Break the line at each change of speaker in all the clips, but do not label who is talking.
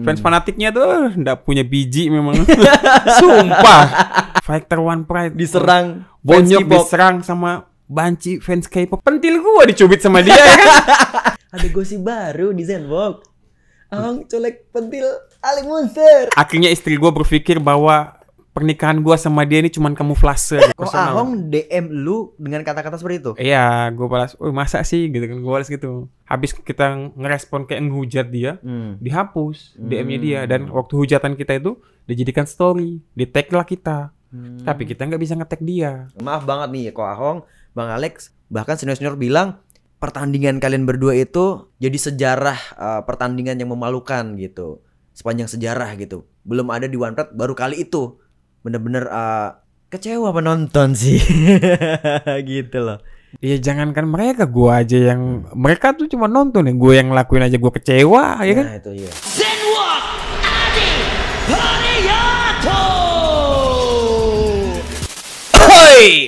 Fans fanatiknya tuh nggak punya biji memang. Sumpah. Fighter One Pride
diserang,
Bonyok diserang sama Banci fans K-pop. Pentil gua dicubit sama dia ya kan.
Ada gosip baru di Zenbox. Ahong colek pentil Ali Monster.
Akhirnya istri gua berpikir bahwa pernikahan gua sama dia ini cuman kamuflase.
Kok Ahong DM lu dengan kata-kata seperti itu?
Iya, gua balas, "Oh, masa sih?" gitu kan. Gua balas gitu. Habis kita ngerespon kayak ngehujat dia, dihapus DM-nya dia, dan waktu hujatan kita itu dijadikan story, di-tag lah kita. Tapi kita nggak bisa nge-tag dia.
Maaf banget nih, kok Ahong, Bang Alex, bahkan senior-senior bilang pertandingan kalian berdua itu jadi sejarah pertandingan yang memalukan gitu. Sepanjang sejarah gitu. Belum ada di One Pride, baru kali itu. Bener-bener kecewa penonton sih. Gitu loh.
Iya, jangankan mereka, gua aja yang mereka tuh cuma nonton ya, gua yang ngelakuin aja gua kecewa, ya kan?
Nah, itu iya.
Zenwalk Adi Hariyato.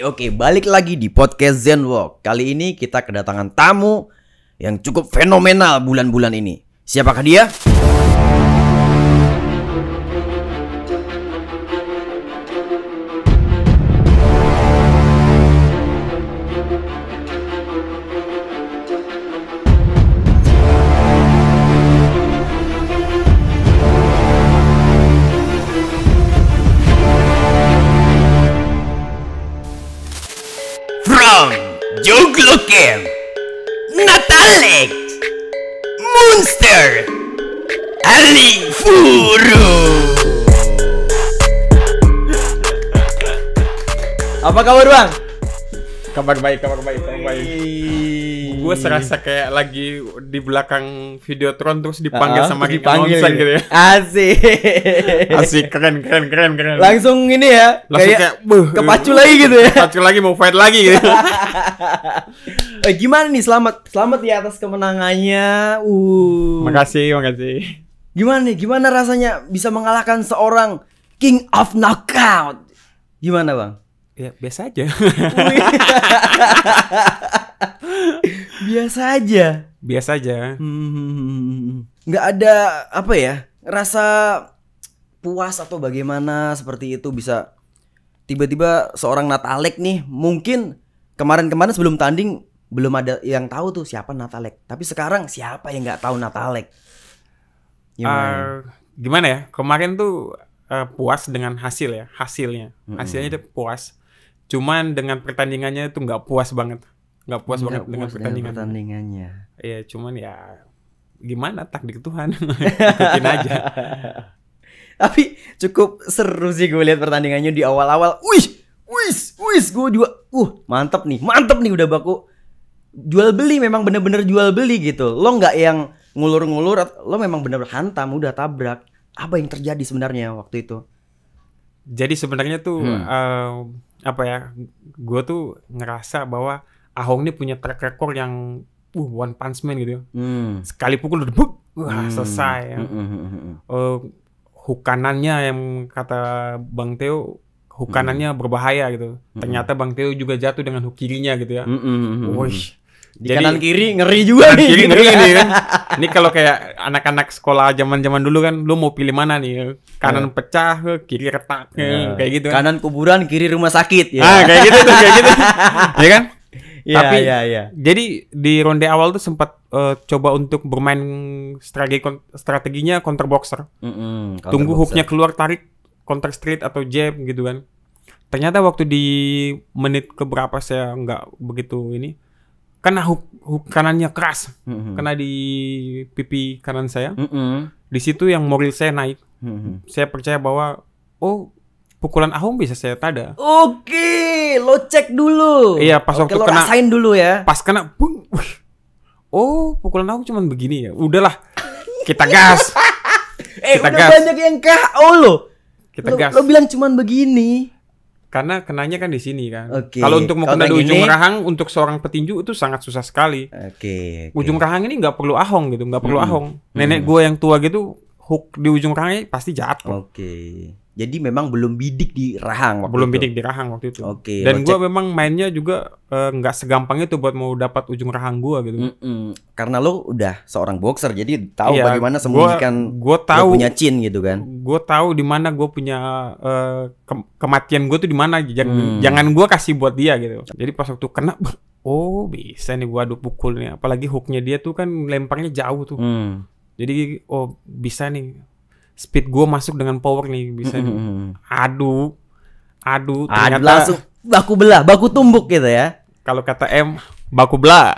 Oke, balik lagi di podcast Zenwalk. Kali ini kita kedatangan tamu yang cukup fenomenal bulan-bulan ini. Siapakah dia? From Joglo Camp, Natalex, Monster, Ali Furu. Apa kabar Bang?
Kabar baik. Gue serasa kayak lagi di belakang Videotron terus dipanggil sama
dipanggil
gitu ya.
Asik.
Asik, keren.
Langsung ini ya.
Langsung kayak
kepacu lagi gitu ya.
Kepacu lagi, mau fight lagi gitu.
Gimana nih, selamat ya atas kemenangannya.
Makasih.
Gimana rasanya bisa mengalahkan seorang King of Knockout? Gimana Bang?
Ya biasa aja. Biasa aja.
Nggak ada apa ya, rasa puas atau bagaimana seperti itu bisa tiba-tiba seorang Natalek nih, mungkin kemarin sebelum tanding belum ada yang tahu tuh siapa Natalek, tapi sekarang siapa yang nggak tahu Natalek?
Gimana ya, kemarin tuh puas dengan hasilnya itu puas. Cuman dengan pertandingannya itu nggak puas banget dengan
pertandingannya.
Iya, cuman ya gimana, takdir Tuhan. Ikutin aja.
Tapi cukup seru sih gue lihat pertandingannya di awal-awal. Wis, gue juga mantep nih udah baku jual beli, memang bener-bener jual beli gitu. Lo nggak yang ngulur-ngulur, lo memang bener-bener hantam, udah tabrak. Apa yang terjadi sebenarnya waktu itu?
Jadi sebenarnya tuh gue tuh ngerasa bahwa Ahong ini punya track record yang one punch man gitu. Sekali pukul udah selesai. Hook kanannya yang kata Bang Theo, hook kanannya berbahaya gitu. Ternyata Bang Theo juga jatuh dengan hook kirinya gitu ya.
Jadi kanan kiri ngeri juga nih.
Kiri ngeri nih kan. Ini kalau kayak anak-anak sekolah zaman-zaman dulu kan, lu mau pilih mana nih? Kanan pecah, kiri retak, kayak gitu.
Kanan kuburan, kiri rumah sakit.
Ya. Kayak gitu. Ya kan?
Iya,
Tapi
iya.
Jadi di ronde awal tuh sempat coba untuk bermain strateginya counter boxer. Tunggu hooknya keluar, tarik counter straight atau jab gitu kan. Ternyata waktu di menit keberapa saya nggak begitu ini. Karena hook kanannya keras, kena di pipi kanan saya. Di situ yang moral saya naik. Saya percaya bahwa pukulan Ahong bisa saya tada.
Oke, lo cek dulu.
Iya, pas waktu
lo
kena,
rasain dulu ya.
Pas kena, pukulan Ahong cuman begini ya. Udahlah, kita gas.
Udah gas. Banyak yang KO lo.
Gas.
Lo bilang cuman begini.
Karena kenanya kan di sini kan.
Okay.
Kalau untuk mau kena di ujung rahang untuk seorang petinju itu sangat susah sekali.
Okay.
Ujung rahang ini nggak perlu Ahong gitu, nggak perlu Ahong. Nenek gue yang tua gitu, hook di ujung rahangnya pasti jatuh.
Oke. Jadi memang belum bidik di rahang waktu
Belum
itu.
bidik di rahang waktu itu.
Oke,
Dan
lo
gue
cek-
memang mainnya juga nggak segampang itu buat mau dapat ujung rahang gue gitu.
Karena lo udah seorang boxer, jadi tahu
Iya,
bagaimana sembunyikan
gua
lo
tahu
punya chin gitu kan.
gue tahu di mana gue punya kematian gue tuh di mana. Jangan gue kasih buat dia gitu. Jadi pas waktu kena, oh bisa nih gue adu pukul nih. Apalagi hooknya dia tuh kan lemparnya jauh tuh. Jadi oh bisa nih, speed gue masuk dengan power nih, bisa nih. Aduh ternyata
Langsung baku belah, baku tumbuk gitu ya.
kalau kata M baku belah.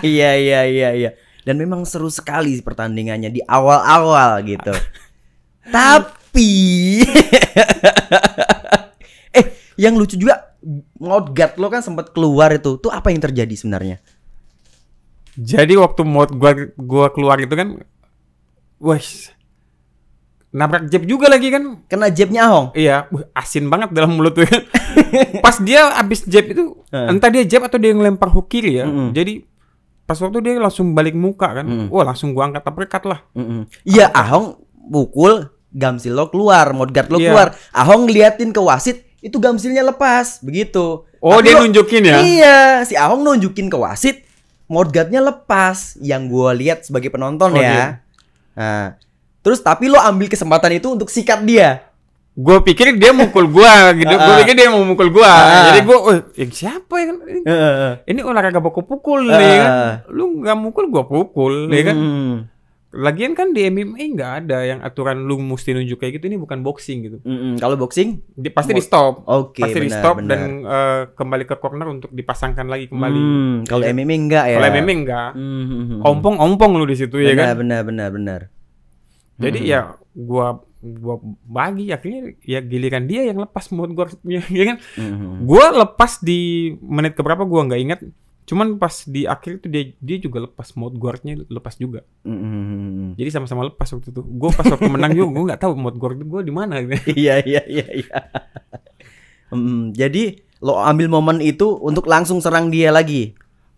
Iya. Dan memang seru sekali pertandingannya di awal-awal gitu. Tapi yang lucu juga mouth guard lo kan sempat keluar itu. Tuh apa yang terjadi sebenarnya?
Jadi waktu mode gua keluar itu kan, wes nabrak jab juga lagi kan.
Kena jabnya Ahong.
Iya, asin banget dalam mulut tuh kan. Pas dia abis jab itu, entah dia jab atau dia ngelempar hook kiri ya. Jadi pas waktu dia langsung balik muka kan. Wah langsung gua angkat uppercut lah.
Iya, Ahong pukul, gamsil lo keluar, mouth guard lo
Iya.
keluar. Ahong ngeliatin ke wasit, itu gamsilnya lepas, begitu.
Oh,
Tapi
dia
lo-
nunjukin ya?
Iya, si Ahong nunjukin ke wasit, mouth guard-nya lepas. Yang gua lihat sebagai penonton
Oh,
ya.
iya.
Nah, terus tapi lo ambil kesempatan itu untuk sikat dia.
Gue pikir dia mukul gua gitu. Gue pikir dia mau mukul gua. Jadi gue, siapa ya kan? Ini olahraga baku pukul nih kan. Lu nggak mukul, gua pukul, ya kan? Lagian kan di MMA nggak ada yang aturan lu mesti nunjuk kayak gitu. Ini bukan boxing gitu.
Kalau boxing,
Pasti di stop.
Oke,
Pasti di
benar,
stop
benar.
dan kembali ke corner untuk dipasangkan lagi kembali.
kalau MMA enggak ya.
Kalau MMA enggak. Ompong lu di situ ya kan.
Benar.
Jadi ya gua bagi akhirnya ya giliran dia yang lepas mode gua ya kan. Gua lepas di menit keberapa gua nggak ingat. Cuman pas di akhir itu dia juga lepas mode guardnya, lepas juga. Jadi sama-sama lepas waktu itu. Gua pas waktu menang juga gua nggak tahu mode guard gua di mana gitu.
Iya. Jadi lo ambil momen itu untuk langsung serang dia lagi.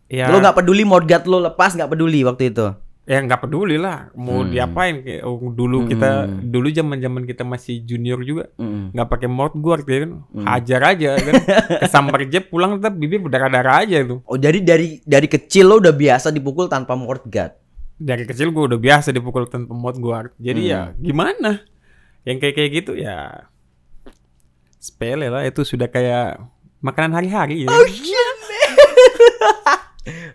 Ya,
Lo nggak peduli mouth guard lo lepas, nggak peduli waktu itu.
ya nggak peduli lah mau diapain kayak dulu dulu zaman kita masih junior juga nggak pakai mouth guard ya kan, hajar aja kan, kesambar jab pulang tetap bibir berdarah-darah aja itu.
Oh, jadi dari kecil lo udah biasa dipukul tanpa mouth guard.
Dari kecil gue udah biasa dipukul tanpa mouth guard, jadi ya gimana, yang kayak gitu ya sepele lah, itu sudah kayak makanan hari-hari ya.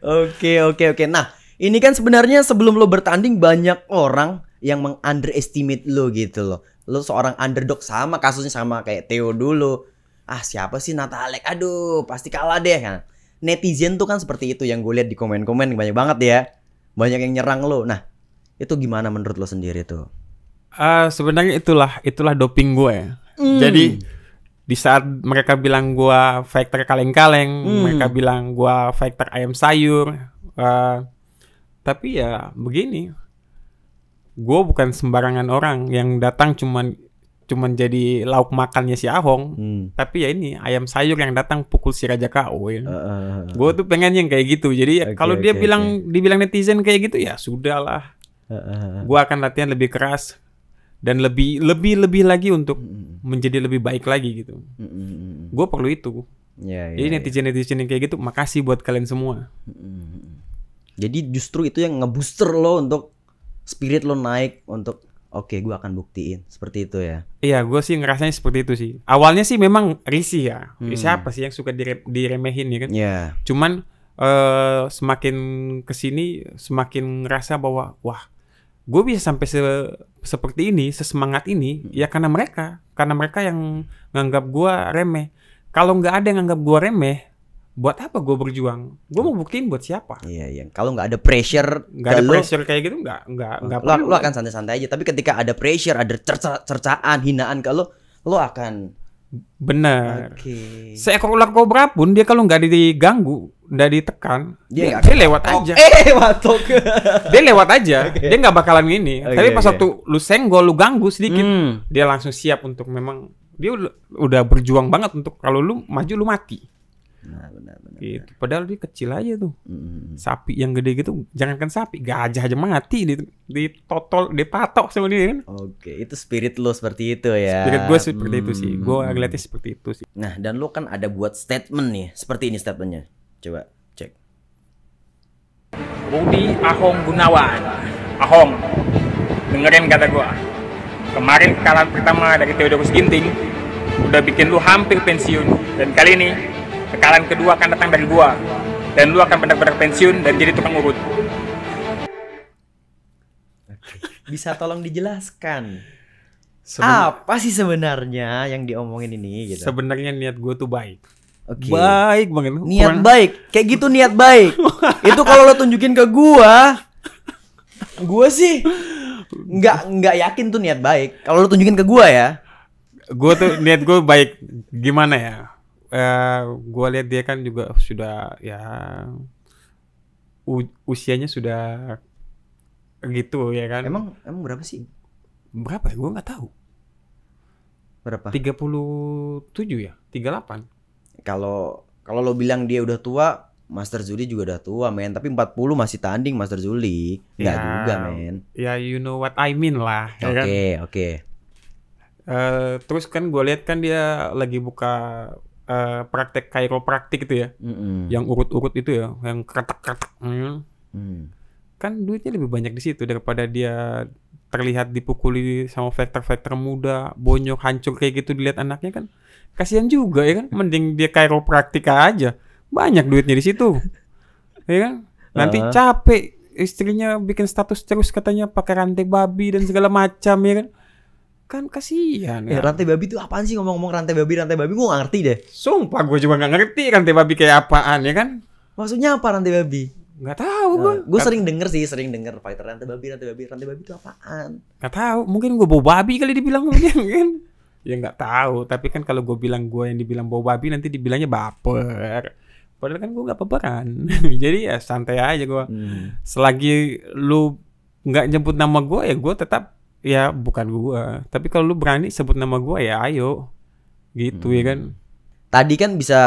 Oke. Nah, ini kan sebenarnya sebelum lo bertanding banyak orang yang meng-underestimate lo gitu loh. Lo seorang underdog, sama kasusnya sama kayak Theo dulu. Ah, siapa sih Natalek? Aduh, pasti kalah deh kan. Netizen tuh kan seperti itu yang gue lihat di komen-komen banyak banget ya. Banyak yang nyerang lo. Nah, itu gimana menurut lo sendiri tuh?
Sebenarnya itulah doping gue ya. Jadi di saat mereka bilang gue fighter kaleng-kaleng, mereka bilang gue fighter ayam sayur, tapi ya begini, gue bukan sembarangan orang yang datang cuman jadi lauk makannya si Ahong, tapi ya ini ayam sayur yang datang pukul si Raja KO ya. Gue tuh pengen yang kayak gitu. Jadi ya, kalau dia dibilang netizen kayak gitu ya sudahlah. Gue akan latihan lebih keras dan lebih lagi untuk menjadi lebih baik lagi gitu. Gue perlu itu. Jadi netizen yang kayak gitu, makasih buat kalian semua.
Jadi justru itu yang ngebooster lo untuk spirit lo naik untuk oke, gue akan buktiin seperti itu ya.
Iya, gue sih ngerasanya seperti itu sih. Awalnya sih memang risih ya. Siapa sih yang suka diremehin ya kan?
Iya.
Cuman semakin kesini semakin ngerasa bahwa wah, gue bisa sampai seperti ini, sesemangat ini ya karena mereka yang nganggap gue remeh. Kalau nggak ada yang nganggap gue remeh, buat apa gue berjuang? Gue mau buktiin buat siapa?
Iya. Kalau nggak ada pressure,
pressure kayak gitu nggak perlu.
Lo akan santai-santai aja. Tapi ketika ada pressure, ada cercaan, hinaan ke lo akan.
Bener.
Oke.
Seekor ular kobra pun dia kalau nggak diganggu, nggak ditekan, dia lewat aja.
Watok.
Dia lewat aja. Dia nggak bakalan ini. Tapi pas
oke.
waktu lu senggol, lu ganggu sedikit, dia langsung siap untuk memang dia udah berjuang banget untuk kalau lu maju lu mati.
Benar.
Gitu. Padahal dia kecil aja tuh. Sapi yang gede gitu, jangankan sapi, gajah aja mati ditotol, dipatok sama dia kan.
Oke, itu spirit lo seperti itu ya.
Spirit gue seperti itu sih. Gue ngeliatnya seperti itu sih.
Nah, dan lo kan ada buat statement nih. Seperti ini statementnya. Coba cek.
Budi Ahong Gunawan. Ahong, dengerin kata gua. Kemarin kekalahan pertama dari Theodorus Ginting udah bikin lu hampir pensiun. Dan kali ini kekalahan kedua akan datang dari gua. Dan lu akan benar-benar pensiun dan jadi tukang urut.
Bisa tolong dijelaskan apa sih sebenarnya yang diomongin ini gitu?
Sebenarnya niat gue tuh baik.
Oke.
Baik banget.
Niat baik, kayak gitu niat baik. Itu kalau lo tunjukin ke gua sih nggak yakin tuh niat baik. Kalau lo tunjukin ke gua ya.
Gue tuh niat gue baik. Gimana ya? Gue lihat dia kan juga sudah ya usianya sudah gitu ya kan.
Emang berapa sih?
Berapa ya? Gue nggak tahu.
Berapa?
37 ya? 38.
Kalau lo bilang dia udah tua, Master Zuli juga udah tua, men. Tapi 40 masih tanding Master Zuli. Enggak
Ya,
juga, men.
Ya you know what I mean lah.
Oke.
Terus kan gue lihat kan dia lagi buka praktek chiropraktik itu ya. Yang urut-urut itu ya, yang kretek-kretek. Kan duitnya lebih banyak di situ daripada dia terlihat dipukuli sama fighter-fighter muda, bonyok, hancur kayak gitu dilihat anaknya kan. Kasihan juga ya kan, mending dia chiropraktik aja. Banyak duitnya di situ. Ya kan? Nanti capek istrinya bikin status terus katanya pakai rantai babi dan segala macam ya kan. Kan kasihan ya.
Rantai babi itu apaan sih, ngomong-ngomong rantai babi gue gak ngerti deh.
Sumpah gue juga gak ngerti rantai babi kayak apaan ya kan.
Maksudnya apa rantai babi?
Gak tahu gue.
Gue sering denger fighter rantai babi itu apaan?
Gak tahu, mungkin gue bau babi kali dibilang dia kan. Ya nggak tahu, tapi kan kalau gue bilang gue yang dibilang bau babi nanti dibilangnya baper. Padahal kan gue nggak baperan. Jadi ya santai aja gue. Selagi lu nggak nyebut nama gue ya gue tetap ya bukan gue. Tapi kalau lu berani sebut nama gue ya ayo. Gitu ya kan.
Tadi kan bisa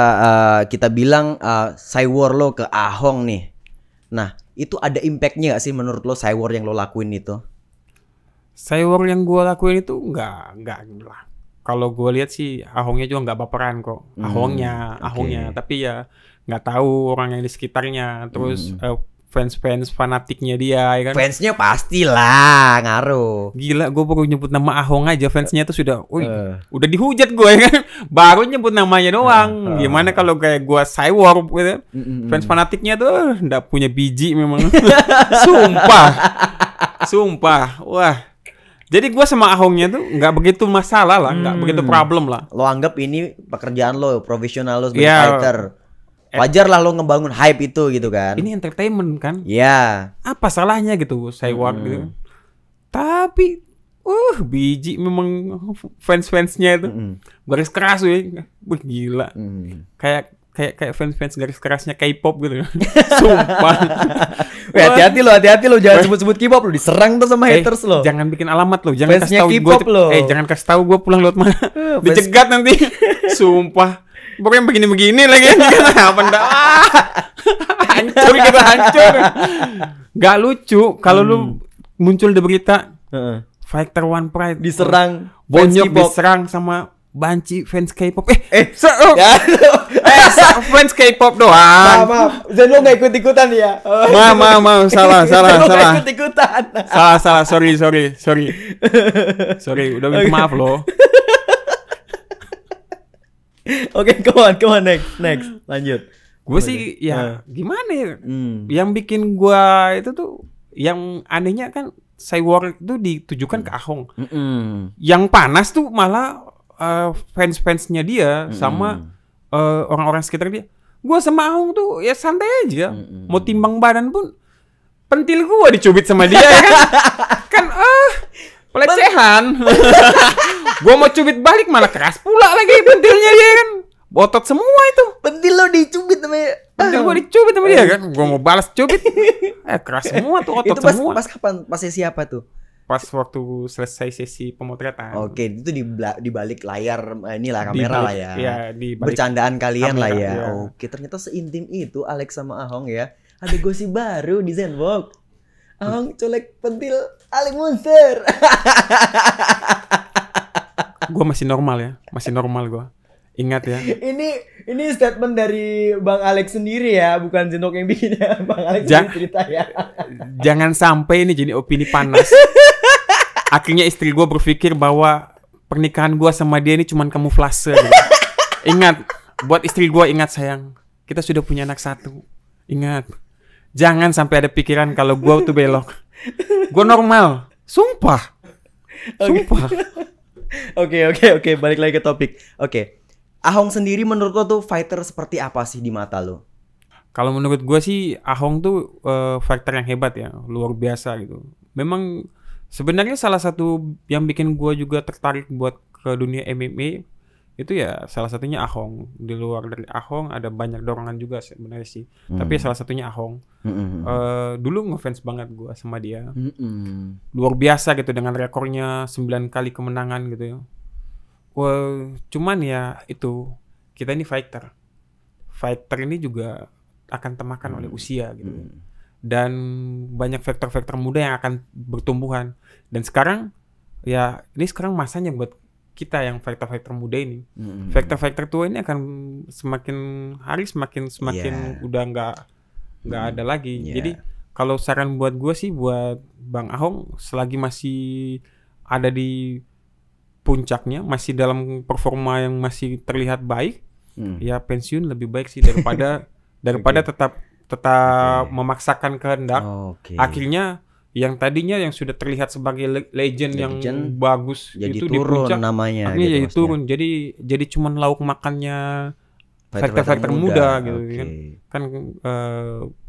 kita bilang Cywar lo ke Ahong nih. Nah itu ada impactnya gak sih menurut lo Cywar yang lo lakuin itu?
Cywar yang gue lakuin itu enggak lah. Kalau gue lihat sih Ahongnya juga nggak baperan kok. Ahongnya, tapi ya nggak tahu orang yang di sekitarnya. Terus fans fanatiknya dia, ya kan?
Fansnya pastilah ngaruh.
Gila, gue baru nyebut nama Ahong aja fansnya tuh sudah, udah dihujat gue ya kan. Baru nyebut namanya doang. Gimana kalau kayak gue Cywar gitu? Fans fanatiknya tuh nggak punya biji memang. Sumpah, wah. Jadi gue sama Ahongnya tuh nggak begitu masalah lah, nggak begitu problem lah.
Lo anggap ini pekerjaan lo, profesional lo sebagai fighter. Wajar lah lo ngebangun hype itu gitu kan.
Ini entertainment kan.
Iya.
Apa salahnya gitu, Cywar gitu. Tapi, biji memang fans-fansnya itu. Garis keras ya. Wih gila. Kayak fans garis kerasnya K-pop gitu. Sumpah.
Hati-hati lo jangan sebut-sebut K-pop lo, diserang tuh sama haters lo.
Jangan bikin alamat lo, jangan
fansnya
kasih tahu
gue.
Jangan kasih tahu gue pulang lewat mana. Dicegat nanti. Sumpah. Pokoknya begini-begini lagi apa ndak. Hancur gitu, hancur. Gak lucu kalau lu muncul di berita Fighter One Pride
diserang,
bonyok diserang sama banci fans K-pop. Fans K-pop doang.
Maaf. Zen lo gak ikut-ikutan ya.
Maaf, salah.
Ikut-ikutan.
Salah, sorry. Udah minta maaf loh.
Oke, come on, next. Lanjut.
Gue sih ya gimana ya? Yang bikin gue itu tuh yang anehnya kan Cywar itu ditujukan ke Ahong. Yang panas tuh malah fans-fansnya dia sama orang-orang sekitar dia. Gue sama Ahong tuh ya santai aja. Mau timbang badan pun pentil gue dicubit sama dia ya kan. Pelecehan. Gue mau cubit balik malah keras pula lagi pentilnya dia kan. Botot semua itu.
Pentil lo dicubit sama dia.
Pentil gue dicubit sama dia kan. Gue mau balas cubit. Keras semua tuh, otot
itu
semua.
Pas kapan? Pas siapa tuh?
pas waktu selesai sesi pemotretan.
Oke, itu di balik layar inilah kamera lah ya.
Iya, di balik
Bercandaan kalian
kamera,
lah ya.
iya.
Oke, ternyata seintim itu Alex sama Ahong ya. Ada gosip baru di Zenbox. Ahong colek pentil Alex Monster.
Gue masih normal ya, masih normal gue. Ingat ya.
Ini statement dari Bang Alex sendiri ya, bukan Zenok yang bikin ya. Bang Alex
Ja-
sendiri cerita ya.
Jangan sampai ini jadi opini panas. Akhirnya istri gue berpikir bahwa pernikahan gue sama dia ini cuman kamuflase. Gitu. Ingat, buat istri gue ingat sayang, kita sudah punya anak 1. Ingat, jangan sampai ada pikiran kalau gue tuh belok. Gue normal, sumpah.
Oke, balik lagi ke topik. Oke. Ahong sendiri menurut lo tuh fighter seperti apa sih di mata lo?
Kalau menurut gue sih Ahong tuh fighter yang hebat ya, luar biasa gitu. Memang sebenarnya salah satu yang bikin gue juga tertarik buat ke dunia MMA itu ya salah satunya Ahong. Di luar dari Ahong ada banyak dorongan juga sebenarnya sih. Tapi salah satunya Ahong. Dulu ngefans banget gue sama dia. Luar biasa gitu dengan rekornya 9 kali kemenangan gitu ya. Wah, cuman ya itu kita ini fighter. Fighter ini juga akan termakan oleh usia gitu. Dan banyak faktor-faktor muda yang akan bertumbuhan. Dan sekarang ya ini sekarang masanya buat kita yang fighter-fighter muda ini. Fighter-fighter tua ini akan semakin hari semakin udah nggak ada lagi. Jadi kalau saran buat gue sih buat Bang Ahong selagi masih ada di puncaknya, masih dalam performa yang masih terlihat baik, ya pensiun lebih baik sih daripada tetap memaksakan kehendak. Akhirnya yang tadinya yang sudah terlihat sebagai legend yang bagus
jadi
itu
turun
di puncak,
namanya
akhirnya
gitu
jadi
maksudnya.
turun. Jadi cuman lauk makannya fighter muda gitu kan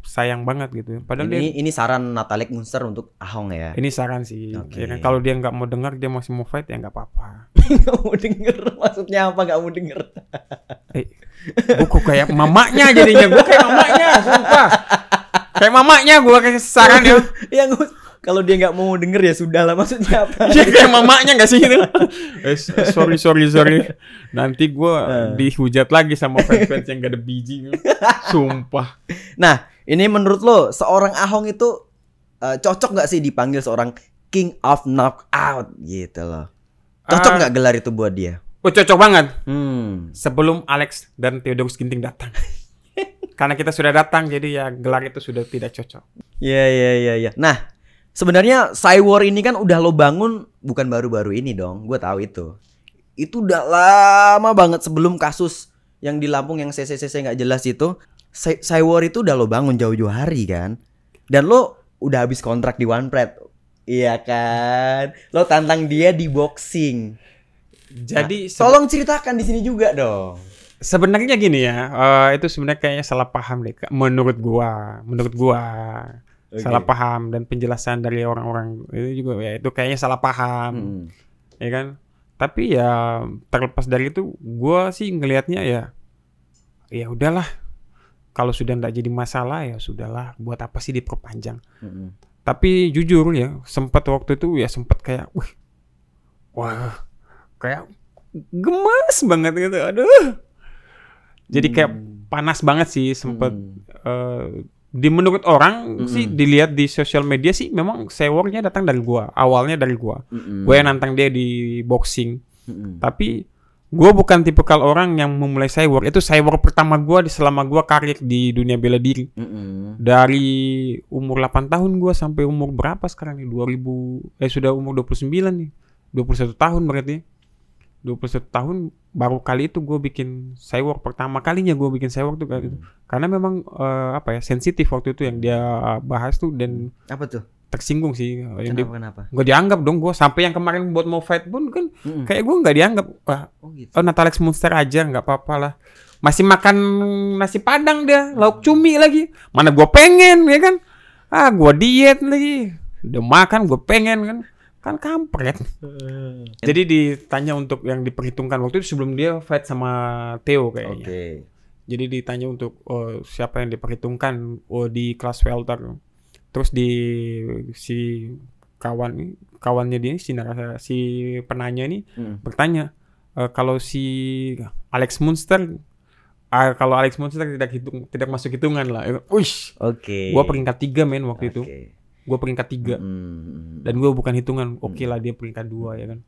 sayang banget gitu. Padahal
ini saran Natalik Munster untuk Ahong ya.
ini saran sih. Ya kan, kalau dia nggak mau dengar, dia masih mau fight ya nggak apa-apa.
Nggak mau denger, maksudnya apa nggak mau denger?
Gue kayak mamanya jadinya, gue kayak mamanya, sumpah. Kayak mamanya gue kasih saran ya.
Yang kalau dia nggak mau denger ya sudah lah, maksudnya apa?
Iya kayak mamanya nggak sih itu? Sorry. Nanti gue dihujat lagi sama fans-fans yang gak ada biji. Sumpah.
Nah, ini menurut lo seorang Ahong itu cocok nggak sih dipanggil seorang King of Knockout gitu loh? Cocok nggak gelar itu buat dia?
Oh cocok banget. Sebelum Alex dan Theodorus Ginting datang. Karena kita sudah datang, jadi ya gelar itu sudah tidak cocok.
Iya. Nah, sebenarnya Cywar ini kan udah lo bangun bukan baru-baru ini dong. Gue tahu itu. Itu udah lama banget sebelum kasus yang di Lampung yang CCCC nggak jelas itu. Cywar itu udah lo bangun jauh-jauh hari kan. Dan lo udah habis kontrak di One Pride. Iya kan. Lo tantang dia di boxing.
Jadi
tolong ceritakan di sini juga dong.
Sebenarnya gini ya, itu sebenarnya kayaknya salah paham deh, menurut gua. Salah paham dan penjelasan dari orang-orang itu juga ya itu kayaknya salah paham, ya kan? Tapi ya terlepas dari itu, gua sih ngelihatnya ya udahlah. Kalau sudah nggak jadi masalah ya sudahlah. Buat apa sih diperpanjang? Tapi jujur ya, sempat waktu itu ya sempat kayak, wah, kayak gemes banget gitu, aduh. Jadi kayak panas banget sih sempat. Di menurut orang sih dilihat di sosial media sih memang Cywar-nya datang dari gua, awalnya dari gua. Gua yang nantang dia di boxing. Tapi gua bukan tipikal orang yang memulai Cywar. Itu Cywar pertama gua selama gua karir di dunia bela diri. Dari umur 8 tahun gua sampai umur berapa sekarang nih? Sudah umur 29 nih. 21 tahun berarti. 21 tahun baru kali itu gue bikin Cywar, pertama kalinya gue bikin Cywar tuh kayak gitu. Karena memang sensitif waktu itu yang dia bahas tuh dan
apa tuh?
Tersinggung sih.
Kenapa?
Gue dianggap dong, gue sampai yang kemarin buat mau fight pun kan kayak gue nggak dianggap. Natalex Monster aja nggak apa-apa lah. Masih makan nasi padang dia, lauk cumi lagi. Mana gue pengen ya kan? Gue diet lagi. Udah makan gue pengen kan kampret. Jadi ditanya untuk yang diperhitungkan waktu itu sebelum dia fight sama Theo kayaknya. Jadi ditanya untuk siapa yang diperhitungkan di kelas welter. Terus kawannya dia si penanya ini bertanya kalau si Alex Munster tidak masuk hitungan lah. Uish.
Oke.
Gua peringkat 3 men waktu itu. Gua peringkat 3. Dan gua bukan hitungan. Oke lah dia peringkat 2 ya kan.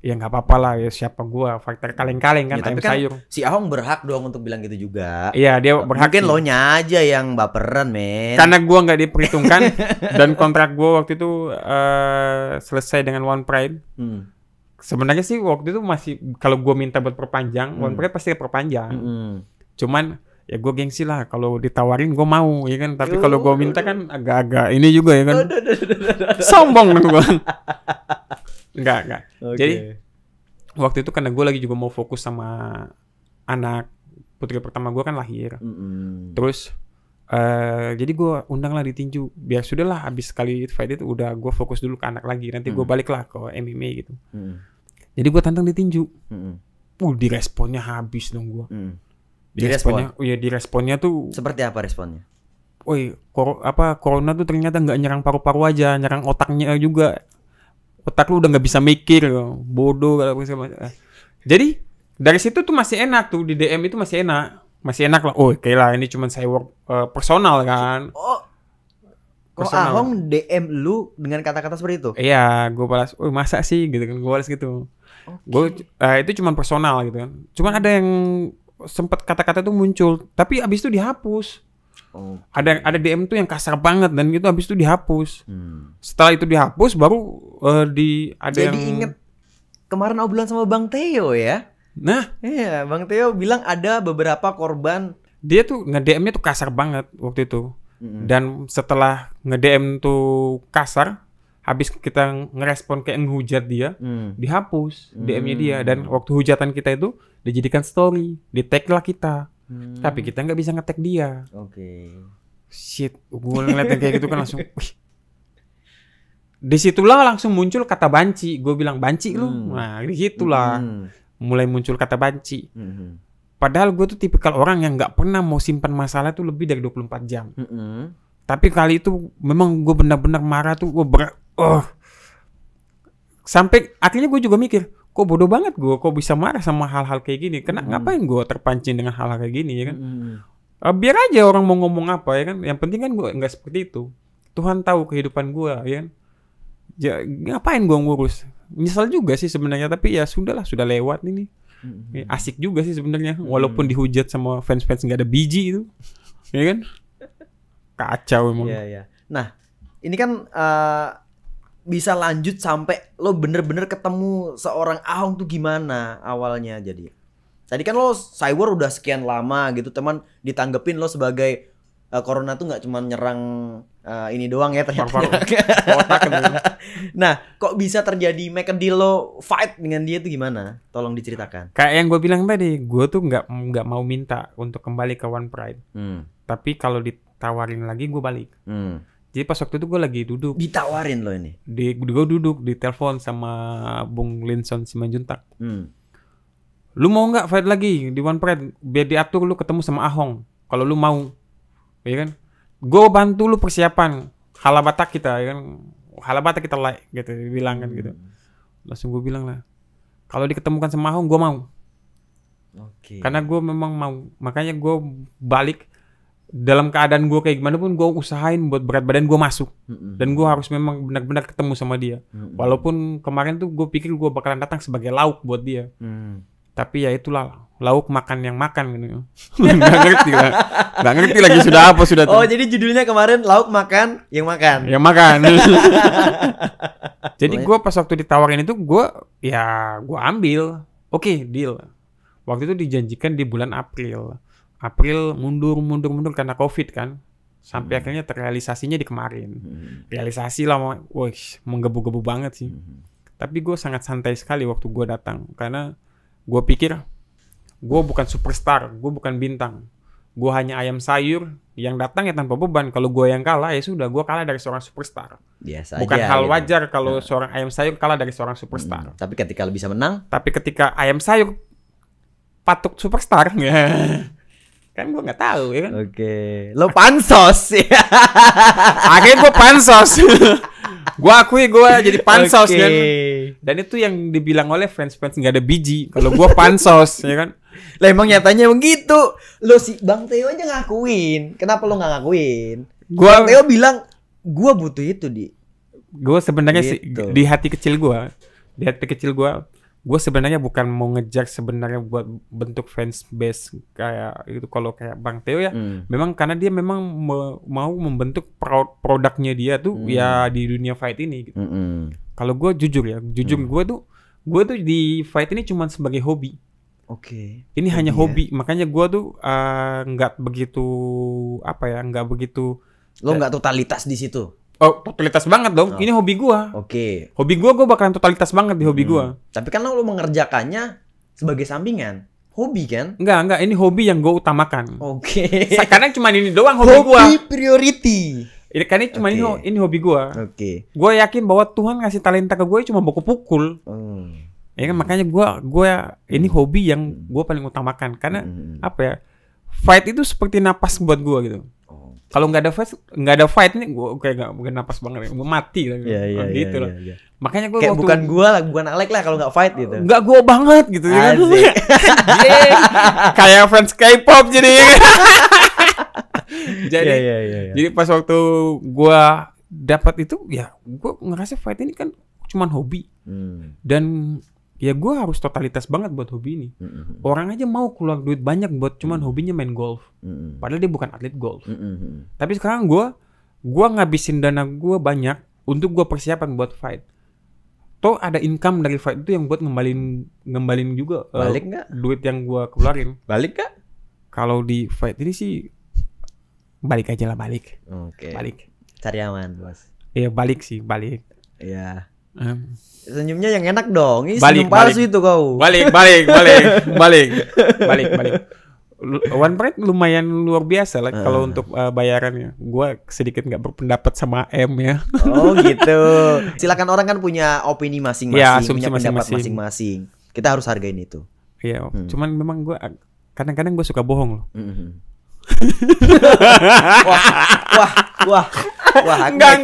Ya nggak apa-apa lah ya, siapa gua fighter kaleng-kaleng kan,
Ya, tapi
ayam
kan
sayur.
si Ahong berhak dong untuk bilang gitu juga.
Iya, dia berhak.
Mungkin
sih.
lo nya aja yang baperan, men.
Karena gua nggak diperhitungkan dan kontrak gua waktu itu selesai dengan One Pride. Sebenarnya sih waktu itu masih kalau gua minta buat perpanjang, One Pride pasti perpanjang. Cuman ya gue gengsi lah, kalau ditawarin gue mau ya kan, tapi kalau gue minta kan agak-agak ini juga ya kan. Sombong dong gue. Enggak.
Okay.
Jadi waktu itu karena gue lagi juga mau fokus sama anak putri pertama gue kan lahir. Terus jadi gue undang lah di tinju. Biar sudahlah habis sekali fight itu udah gue fokus dulu ke anak lagi. Nanti gue balik lah ke MMA gitu. Jadi gue tantang di tinju. Di responnya habis dong gue. Di responnya tuh
seperti apa responnya?
Woi, corona tuh ternyata nggak nyerang paru-paru aja, nyerang otaknya juga. Otak lu udah nggak bisa mikir, bodoh. Jadi dari situ tuh masih enak tuh, di DM itu masih enak lah. Oh, oke lah, ini cuman saya work personal kan.
Personal. Ahong DM lu dengan kata-kata seperti itu?
Iya, gue balas. Oh, masa sih gitu kan, gue balas gitu. Gue itu cuman personal gitu kan. Cuman ada yang sempat kata-kata tuh muncul, tapi abis itu dihapus. Ada DM tuh yang kasar banget dan itu abis itu dihapus. Setelah itu dihapus baru
Jadi inget kemarin obrolan sama Bang Theo ya.
Nah,
iya, Bang Theo bilang ada beberapa korban.
Dia tuh nge-DM-nya tuh kasar banget waktu itu. Dan setelah nge-DM tuh kasar, habis kita ngerespon kayak ngehujat dia, dihapus DM-nya dia. Dan waktu hujatan kita itu dijadikan story, di-tag lah kita. Tapi kita nggak bisa nge-tag dia.
Oke.
Shit, gue ngeliat yang kayak gitu kan langsung. Disitulah langsung muncul kata banci. Gue bilang banci lu. Nah, disitulah mulai muncul kata banci. Padahal gue tuh tipikal orang yang nggak pernah mau simpan masalah tuh lebih dari 24 jam. Tapi kali itu memang gue benar-benar marah tuh. Sampai akhirnya gue juga mikir, kok bodoh banget gue, kok bisa marah sama hal-hal kayak gini. Ngapain gue terpancing dengan hal-hal kayak gini ya kan? Biar aja orang mau ngomong apa ya kan. Yang penting kan gue nggak seperti itu. Tuhan tahu kehidupan gue ya kan. Ya, ngapain gue ngurus? Nyesel juga sih sebenarnya, tapi ya sudahlah, sudah lewat ini. Asik juga sih sebenarnya, walaupun dihujat sama fans-fans nggak ada biji itu, ya kan? Kacau emang.
Iya. Nah, ini kan bisa lanjut sampai lo bener-bener ketemu seorang Ahong tuh gimana awalnya jadi? Tadi kan lo cyber udah sekian lama gitu, teman ditanggepin lo sebagai corona tuh nggak cuma nyerang ini doang ya ternyata. Nah, kok bisa terjadi make a deal lo fight dengan dia tuh gimana? Tolong diceritakan.
Kayak yang gue bilang tadi, gue tuh nggak mau minta untuk kembali ke One Pride. Tapi kalau ditawarin lagi gue balik. Jadi pas waktu itu gue lagi duduk.
Ditawarin lo ini?
Gue duduk di telepon sama Bung Linson Simanjuntak. Lu mau nggak fight lagi di One Pride? Biar diatur lu ketemu sama Ahong. Kalau lu mau, ya kan? Gue bantu lu persiapan halabatak kita, ya kan? Halabatak kita like gitu, bilang kan gitu. Langsung gue bilang lah, kalau diketemukan sama Ahong gue mau. Karena gue memang mau. Makanya gue balik. Dalam keadaan gue kayak gimana pun gue usahain buat berat badan gue masuk. Dan gue harus memang benar-benar ketemu sama dia. Walaupun kemarin tuh gue pikir gue bakalan datang sebagai lauk buat dia. Tapi ya itulah, lauk makan yang makan gitu. Gak ngerti lagi sudah apa sudah tuh.
Oh, jadi judulnya kemarin lauk makan yang makan.
Yang makan. Jadi gue pas waktu ditawarin itu gue ambil. Oke, deal. Waktu itu dijanjikan di bulan April mundur karena COVID kan. Sampai akhirnya terrealisasinya di kemarin. Realisasi lah, menggebu-gebu banget sih. Tapi gue sangat santai sekali waktu gue datang. Karena gue pikir gue bukan superstar, gue bukan bintang. Gue hanya ayam sayur yang datang ya tanpa beban. Kalau gue yang kalah ya sudah, gue kalah dari seorang superstar.
Biasa
bukan
aja,
hal
gitu.
wajar kalau seorang ayam sayur kalah dari seorang superstar.
Tapi ketika lo bisa menang,
tapi ketika ayam sayur patuk superstar, Kan gue nggak tahu ya kan.
Oke. Lo pansos ya.
Akhirnya gue pansos. Gue akui gue jadi pansos
Oke.
kan. Dan itu yang dibilang oleh fans-fans nggak ada biji. Kalau gue pansos ya kan.
Lah emang nyatanya begitu. Lo si Bang Theo aja ngakuin. Kenapa lo nggak ngakuin? Bang Theo bilang gue butuh itu di.
Gue sebenarnya
Gitu.
di hati kecil gue sebenarnya bukan mau ngejar sebenarnya buat bentuk fans base kayak itu. Kalau kayak Bang Theo ya, memang karena dia memang mau membentuk produknya dia tuh ya di dunia fight ini. Gitu. Kalau gue jujur gue tuh di fight ini cuma sebagai hobi.
Oke.
Ini hanya hobi, makanya gue tuh nggak begitu nggak begitu.
Lo nggak totalitas di situ.
Oh, totalitas banget dong. Ini hobi gua.
Oke.
Hobi gua bakalan totalitas banget di hobi gua.
Tapi kan lo mengerjakannya sebagai sampingan. Hobi kan?
Enggak, ini hobi yang gua utamakan.
Oke.
Karena cuma ini doang hobi gua.
Hobi priority.
Karena cuma ini hobi gua.
Oke.
Gua yakin bahwa Tuhan ngasih talenta ke gue cuma baku pukul. Ya kan makanya gua ini hobi yang gua paling utamakan karena fight itu seperti napas buat gua gitu. Kalau nggak ada fight ini gue kayak nggak napas banget, gue mati lah. Gitu loh. Makanya gue
kayak bukan Alek lah kalau nggak fight gitu.
Nggak gue banget gitu ya. Kayak fans K-pop jadi. Jadi pas waktu gue dapat itu ya gue ngerasa fight ini kan cuman hobi. Dan ya gue harus totalitas banget buat hobi ini. Orang aja mau keluar duit banyak buat cuman hobinya main golf. Padahal dia bukan atlet golf. Tapi sekarang gue ngabisin dana gue banyak untuk gue persiapan buat fight. Toh ada income dari fight itu yang buat ngembalin juga
balik nggak?
Duit yang gue keluarin.
Balik nggak?
Kalau di fight ini sih balik aja lah, balik.
Oke.
Balik.
Cari aman, Bos.
Iya, balik.
Iya. Senyumnya yang enak dong. Ini
Balik,
senyum palsu itu kau.
Balik. One Pride lumayan luar biasa lah kalau untuk bayarannya. Gua sedikit nggak berpendapat sama M ya.
Oh gitu. Silakan, orang kan punya opini masing-masing,
Ya,
punya pendapat
masing-masing.
masing-masing. Kita harus hargain itu.
Iya, cuman memang gua kadang-kadang gue suka bohong loh.
Wah.
Enggak.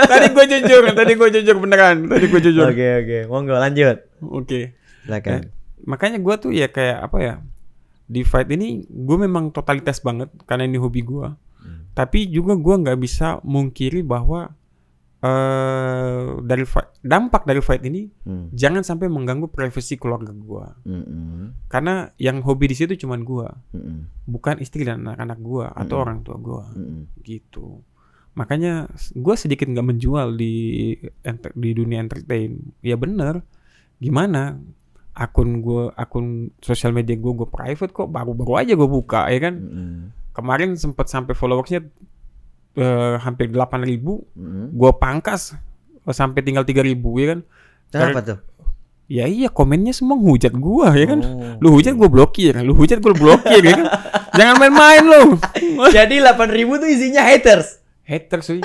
Tadi gue jujur beneran.
Oke. Monggo lanjut.
Oke.
Silakan.
Makanya gue tuh ya kayak apa ya, di fight ini gue memang totalitas banget karena ini hobi gue. Tapi juga gue nggak bisa mungkiri bahwa dampak dari fight ini jangan sampai mengganggu privasi keluarga gue. Karena yang hobi di situ cuman gue, bukan istri dan anak-anak gue atau orang tua gue, gitu. Makanya gue sedikit nggak menjual di dunia entertain. Ya bener, gimana? Akun sosial media gue private kok, baru aja gue buka ya kan. Kemarin sempat sampai followersnya hampir 8.000, gue pangkas sampai tinggal 3.000 ya kan.
Kenapa tuh?
Ya iya, komennya semua hujat gue ya kan. Lu hujat gue blokir, ya kan. Jangan main-main lu.
Jadi 8.000 tuh isinya haters.
Haters sih.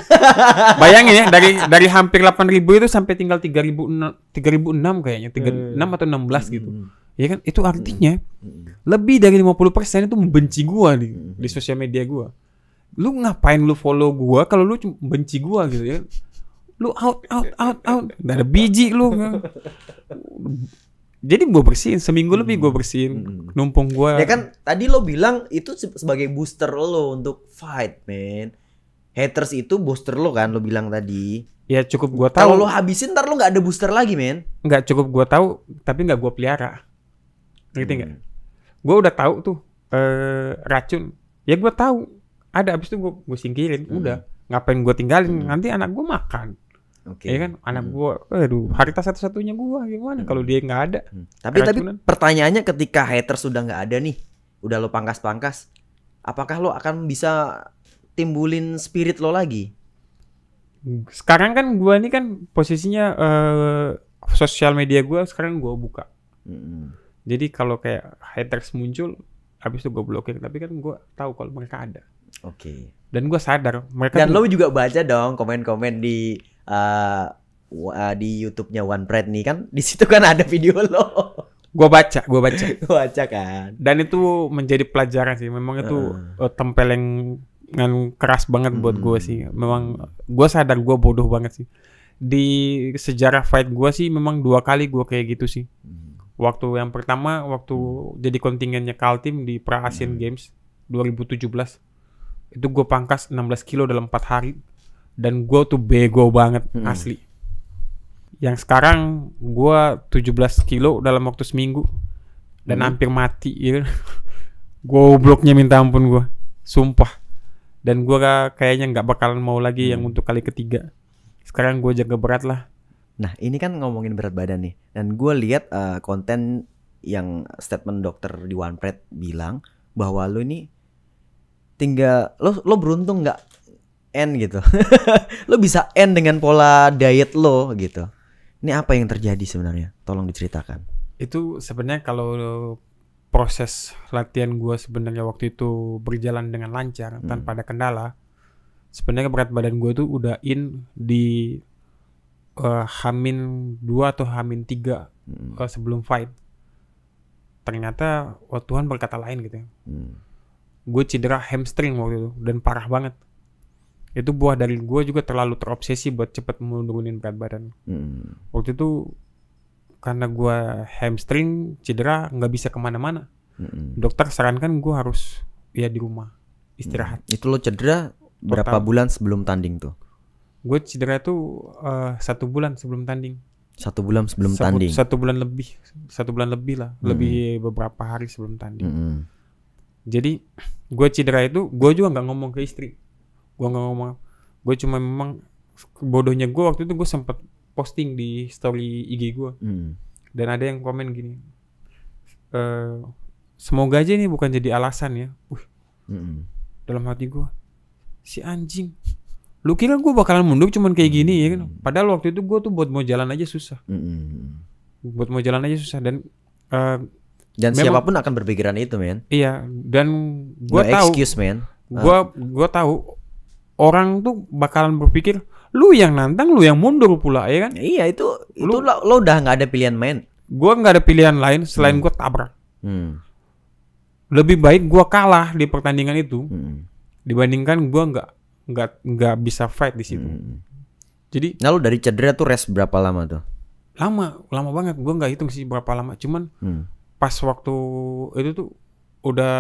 Bayangin ya, dari hampir 8.000 itu sampai tinggal 3.006 kayaknya, 36 atau 16 gitu. Ya kan, itu artinya lebih dari 50% itu membenci gua di sosial media gua. Lu ngapain lu follow gua kalau lu benci gua gitu ya? Lu out. Nggak ada biji lu. Jadi gua bersihin, seminggu lebih gua bersihin numpung gua.
Ya kan tadi lo bilang itu sebagai booster lo untuk fight, man. Haters itu booster lo kan, lo bilang tadi.
Ya cukup gua tahu.
Kalau lo habisin ntar lo nggak ada booster lagi, men.
Nggak, cukup gua tahu, tapi nggak gua pelihara. Ngerti nggak? Gua udah tahu tuh racun. Ya gua tahu. Ada, abis itu gua singkirin. Udah. Ngapain gua tinggalin? Nanti anak gua makan.
Oke.
Ya kan? Anak gua, aduh, harta satu-satunya gua gimana kalau dia nggak ada?
Tapi
Racunan.
pertanyaannya ketika haters sudah nggak ada nih, udah lo pangkas-pangkas, apakah lo akan bisa timbulin spirit lo lagi?
Sekarang kan gua ini kan posisinya sosial media gua sekarang gua buka. Jadi kalau kayak haters muncul, habis itu gua blokir. Tapi kan gua tahu kalau mereka ada.
Oke.
Dan gua sadar mereka.
Dan lo juga baca dong komen-komen di YouTube-nya One Pride nih kan, di situ kan ada video lo.
Gue baca.
Baca kan.
Dan itu menjadi pelajaran sih. Memang itu tempelengan keras banget buat gue sih. Memang gue sadar gue bodoh banget sih. Di sejarah fight gue sih memang 2 kali gue kayak gitu sih. Waktu yang pertama waktu jadi kontingennya Kaltim di Pra Asian Games 2017. Itu gue pangkas 16 kilo dalam 4 hari. Dan gue tuh bego banget asli. Yang sekarang gue 17 kilo dalam waktu seminggu. Dan hampir mati ya. Gobloknya minta ampun gue. Sumpah. Dan gue kayaknya gak bakalan mau lagi yang untuk kali ketiga. Sekarang gue jaga berat lah.
Nah ini kan ngomongin berat badan nih. Dan gue lihat konten yang statement dokter di OnePrep bilang bahwa lo ini tinggal lo beruntung nggak end gitu. Lo bisa end dengan pola diet lo gitu. Ini apa yang terjadi sebenarnya? Tolong diceritakan.
Itu sebenarnya kalau proses latihan gue sebenarnya waktu itu berjalan dengan lancar tanpa ada kendala. Sebenarnya berat badan gue tuh udah in di Hamin 2 atau Hamin 3 sebelum fight. Ternyata Tuhan berkata lain gitu ya. Gue cedera hamstring waktu itu dan parah banget. Itu buah dari gue juga terlalu terobsesi buat cepet menurunin berat badan. Waktu itu karena gue hamstring cedera nggak bisa kemana-mana. Dokter sarankan gue harus ya di rumah istirahat.
Itu lo cedera berapa bulan sebelum tanding tuh?
Gue cedera tuh 1 bulan sebelum tanding.
1 bulan sebelum tanding.
1 bulan lebih lah, lebih beberapa hari sebelum tanding. Jadi gue cedera itu, gue juga nggak ngomong ke istri. Gue nggak ngomong. Gue cuma memang bodohnya gue waktu itu gue sempet posting di story IG gue. Dan ada yang komen gini. Semoga aja ini bukan jadi alasan ya. Dalam hati gue, si anjing. Lu kira gue bakalan mundur cuman kayak gini ya kan? Padahal waktu itu gue tuh buat mau jalan aja susah. Buat mau jalan aja susah dan
siapapun akan berpikiran itu, men.
Iya, dan gue tahu.
Excuse, man.
Gue tahu orang tuh bakalan berpikir, lu yang nantang, lu yang mundur pula ya kan?
Iya, itu lo udah nggak ada pilihan, men.
Gue nggak ada pilihan lain selain gue tabrak. Lebih baik gue kalah di pertandingan itu dibandingkan gue nggak bisa fight di situ. Jadi,
nah lo dari cedera tuh rest berapa lama tuh?
Lama banget. Gue nggak hitung sih berapa lama. Cuman pas waktu itu tuh udah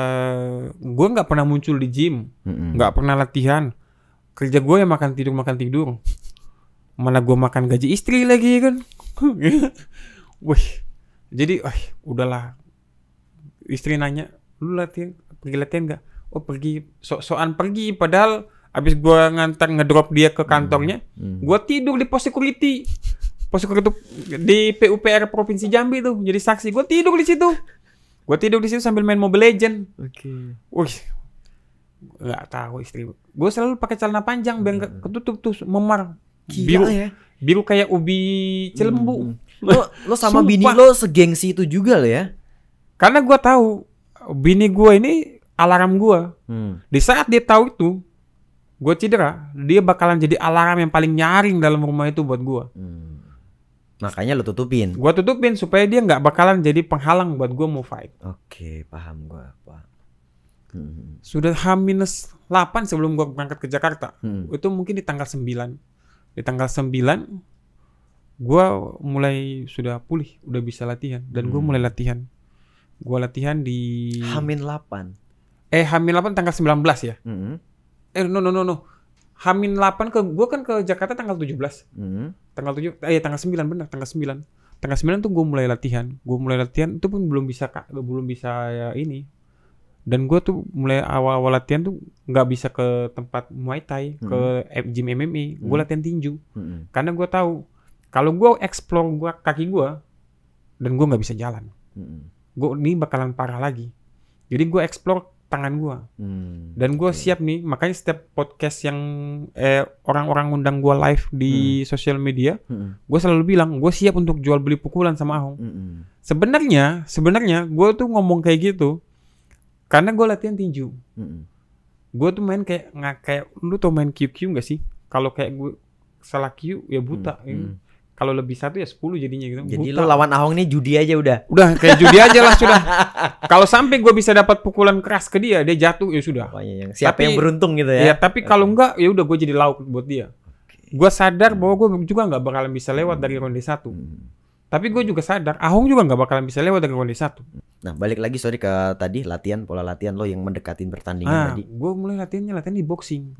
gue nggak pernah muncul di gym, nggak pernah latihan. Kerja gue ya makan tidur. Mana gue makan gaji istri lagi kan? Wih, jadi, udahlah. Istri nanya, lu pergi latihan nggak? Oh pergi, sok-sokan pergi. Padahal abis gue ngantar ngedrop dia ke kantornya, gue tidur di pos security di PUPR Provinsi Jambi tuh, jadi saksi. Gue tidur di situ sambil main Mobile Legend. Wih, nggak tahu istri. Gue selalu pakai celana panjang biar nggak ketutup tuh, memar. Biru kayak ubi Cilembu.
Lo sama bini lo segengsi itu juga lo ya?
Karena gue tahu bini gue ini alarm gue. Di saat dia tahu itu gue cedera, dia bakalan jadi alarm yang paling nyaring dalam rumah itu buat gue.
Makanya lo tutupin.
Gue tutupin supaya dia nggak bakalan jadi penghalang buat gue mau fight.
Oke, paham gue.
Sudah H-8 sebelum gue berangkat ke Jakarta. Itu mungkin di tanggal 9. Di tanggal 9 gue mulai sudah pulih, udah bisa latihan. Dan gue mulai latihan. Gue latihan di
H-8.
H-8 tanggal 19 ya. No. H-8 gue kan ke Jakarta tanggal 17. Tanggal 9 benar, tanggal 9. Tanggal 9 tuh gue mulai latihan. Itu pun belum bisa ya ini. Dan gue tuh mulai awal latihan tuh nggak bisa ke tempat Muay Thai, ke gym MMA. Gue latihan tinju. Karena gue tahu kalau gue explore kaki gue dan gue nggak bisa jalan. Gue ini bakalan parah lagi. Jadi gue explore tangan gue. Dan gue siap nih. Makanya setiap podcast yang orang-orang undang gue live di sosial media, gue selalu bilang gue siap untuk jual beli pukulan sama Ahong. Sebenarnya gue tuh ngomong kayak gitu karena gue latihan tinju. Gue tuh main kayak lu tau main QQ nggak sih? Kalau kayak gue salah Q ya buta. Kalau lebih 1 ya 10 jadinya gitu.
Jadi
Buta.
lo lawan Ahong nih judi aja udah.
Udah kayak judi aja lah sudah. Kalau sampai gue bisa dapat pukulan keras ke dia jatuh ya sudah.
Pokoknya siapa
Tapi-
yang beruntung gitu ya.
Ya tapi kalau enggak ya udah gue jadi lauk buat dia. Gue sadar bahwa gue juga nggak bakalan bisa lewat dari ronde 1. Tapi gue juga sadar Ahong juga nggak bakalan bisa lewat dari ronde 1.
Nah, balik lagi sorry ke tadi pola latihan lo yang mendekatin pertandingan tadi.
Gue mulai latihan di boxing.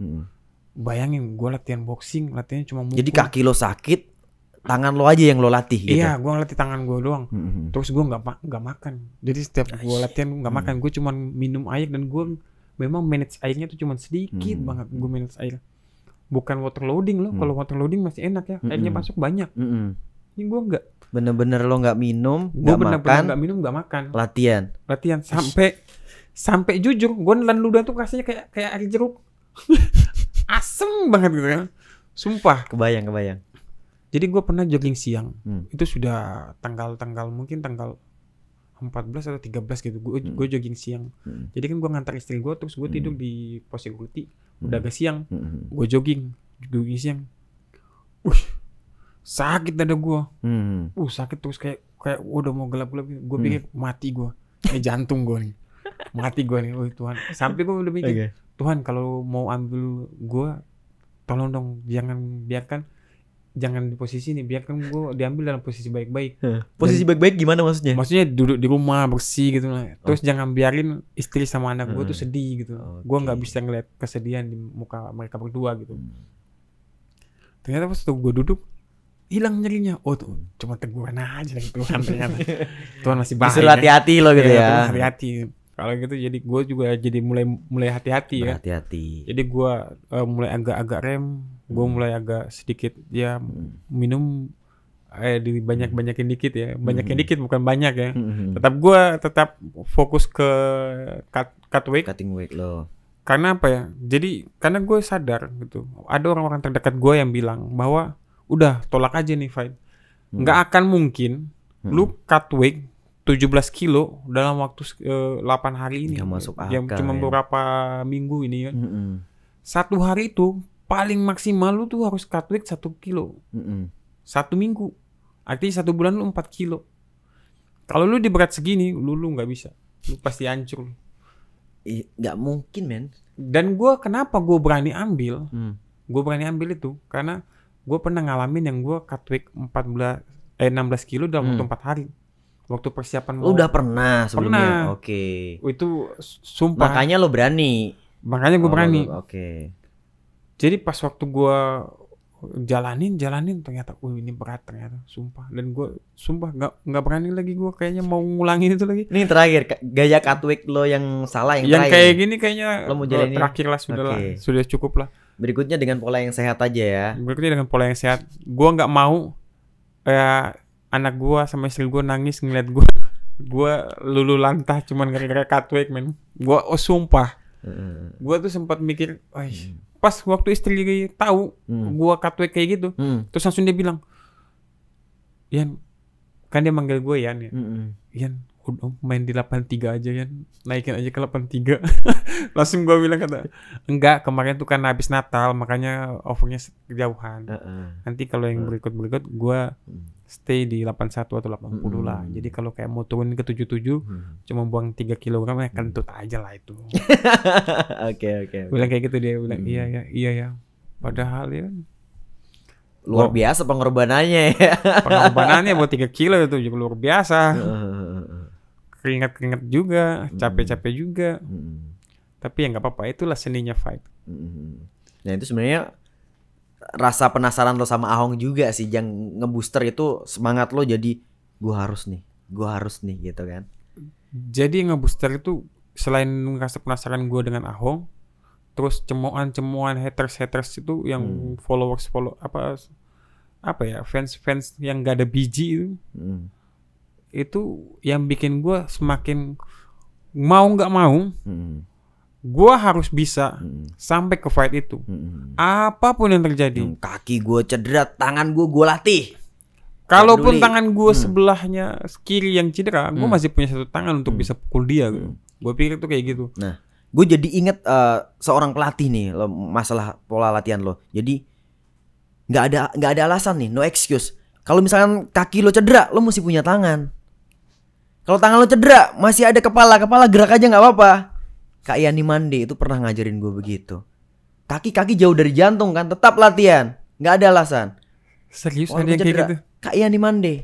Bayangin gue latihan boxing, latihannya cuma mukul.
Jadi kaki lo sakit, tangan lo aja yang lo latih gitu.
Iya, gue ngelatih tangan gue doang. Terus gue nggak makan. Jadi setiap gue latihan nggak makan, gue cuma minum air dan gue memang manage airnya tuh cuma sedikit banget. Gue manage air. Bukan water loading loh. Kalau water loading masih enak ya, airnya masuk banyak. Ini gue nggak.
Bener-bener lo nggak minum,
Gue
nggak
bener-bener
makan,
nggak minum, nggak makan.
latihan.
Sampai jujur, gue nelan ludah tuh rasanya kayak air jeruk. Asem banget gitu kan. Sumpah.
Kebayang.
Jadi gue pernah jogging siang. Itu sudah tanggal mungkin tanggal 14 atau 13 gitu. Gue jogging siang. Jadi kan gue ngantar istri gue, terus gue tidur di pos security. Udah agak siang. Gue jogging siang. Sakit dada gue. Sakit terus kayak udah mau gelap-gelap. Gue pikir mati gue. Jantung gue nih. Mati gue nih. Oh Tuhan. Sampai gue udah mikir, Tuhan kalau mau ambil gue, tolong dong jangan di posisi ini, biarkan gue diambil dalam posisi baik-baik.
Posisi baik-baik gimana maksudnya?
Maksudnya duduk di rumah bersih gitu lah. Terus jangan biarin istri sama anak gue tuh sedih gitu. Gue nggak bisa ngeliat kesedihan di muka mereka berdua gitu. Ternyata pas tuh gue duduk, hilang nyerinya. Oh tuh cuma teguran aja lagi Tuhan ternyata. Tuhan masih baik.
Disuruh hati-hati lo gitu ya.
Hati-hati. Kalau gitu jadi gue juga jadi mulai hati-hati ya.
Hati-hati.
Jadi gue mulai agak rem, gue mulai agak sedikit ya minum dibanyakin dikit ya, banyakin dikit bukan banyak ya. Tetap fokus ke cut weight.
Cutting weight lo.
Karena apa ya? Jadi karena gue sadar gitu, ada orang-orang terdekat gue yang bilang bahwa udah tolak aja nih fight, nggak akan mungkin lu cut weight 17 kilo dalam waktu 8 hari ini.
Gak masuk akal,
yang cuma
ya.
beberapa minggu ini kan. Satu hari itu paling maksimal lu tuh harus cut weight 1 kilo. 1 minggu. Artinya 1 bulan lu 4 kilo. Kalau lu di berat segini, lu nggak bisa. Lu pasti hancur.
Gak mungkin men.
Dan kenapa gue berani ambil? Gue berani ambil itu karena gue pernah ngalamin yang gue cut weight 16 kilo dalam waktu 4 hari. Waktu persiapan
Lo udah pernah sebelumnya?
Pernah.
Oke.
Itu sumpah.
Makanya lo berani.
Makanya gue berani.
Oke.
Jadi pas waktu gue jalanin ternyata, ini berat ternyata, sumpah. Dan gue sumpah nggak berani lagi, gue kayaknya mau ngulangin itu lagi.
Ini terakhir gaya cut weight lo yang salah yang
Yang
terakhir.
kayak gini kayaknya
Lo mau jalanin?
terakhir lah, sudah lah,
Oke.
sudah cukup lah.
Berikutnya dengan pola yang sehat aja ya.
Berikutnya dengan pola yang sehat. Gue nggak mau anak gue sama istri gue nangis ngeliat gue lulu lantah cuman gara-gara cut weight men. Gue sumpah. Gue tuh sempat mikir, pas waktu istri tahu gue cut weight kayak gitu, terus langsung dia bilang, Yan, kan dia manggil gue Yan ya. Yan, udah main di 83 aja Yan, naikin aja ke 83. Langsung gue bilang kata, enggak, kemarin tuh kan habis Natal makanya overnya kejauhan. Nanti kalau yang berikut gue stay di 81 atau 80 lah. Jadi kalau kayak mau turun ke 77, cuma buang 3 kg ya kentut aja lah itu.
Oke.
Bilang kayak gitu, dia bilang iya ya. Padahal ya
Luar biasa pengorbanannya ya.
pengorbanannya buat 3 kilo itu juga luar biasa. Keringat juga, capek-capek juga. Tapi ya nggak apa-apa, itulah seninya fight.
Nah itu sebenarnya rasa penasaran lo sama Ahong juga sih, yang ngebooster itu semangat lo, jadi gue harus nih gitu kan.
Jadi ngebooster itu selain ngerasa penasaran gue dengan Ahong, terus cemoan haters itu yang followers apa ya, fans yang gak ada biji itu yang bikin gue semakin mau nggak mau gue harus bisa sampai ke fight itu. Apapun yang terjadi.
Kaki gue cedera, tangan gue latih.
Kalaupun tangan gue sebelahnya kiri yang cedera, gue masih punya satu tangan untuk bisa pukul dia gitu. Gue pikir tuh kayak gitu.
Nah, gue jadi inget seorang pelatih nih, masalah pola latihan lo. Jadi nggak ada alasan nih, no excuse. Kalau misalkan kaki lo cedera, lo mesti punya tangan. Kalau tangan lo cedera, masih ada kepala gerak aja nggak apa-apa. Kak Yani Mande itu pernah ngajarin gue begitu. Kaki jauh dari jantung kan, tetap latihan, nggak ada alasan.
Serius
Walaupun
ada yang kayak
cedera.
gitu?
Kak Yani Mande.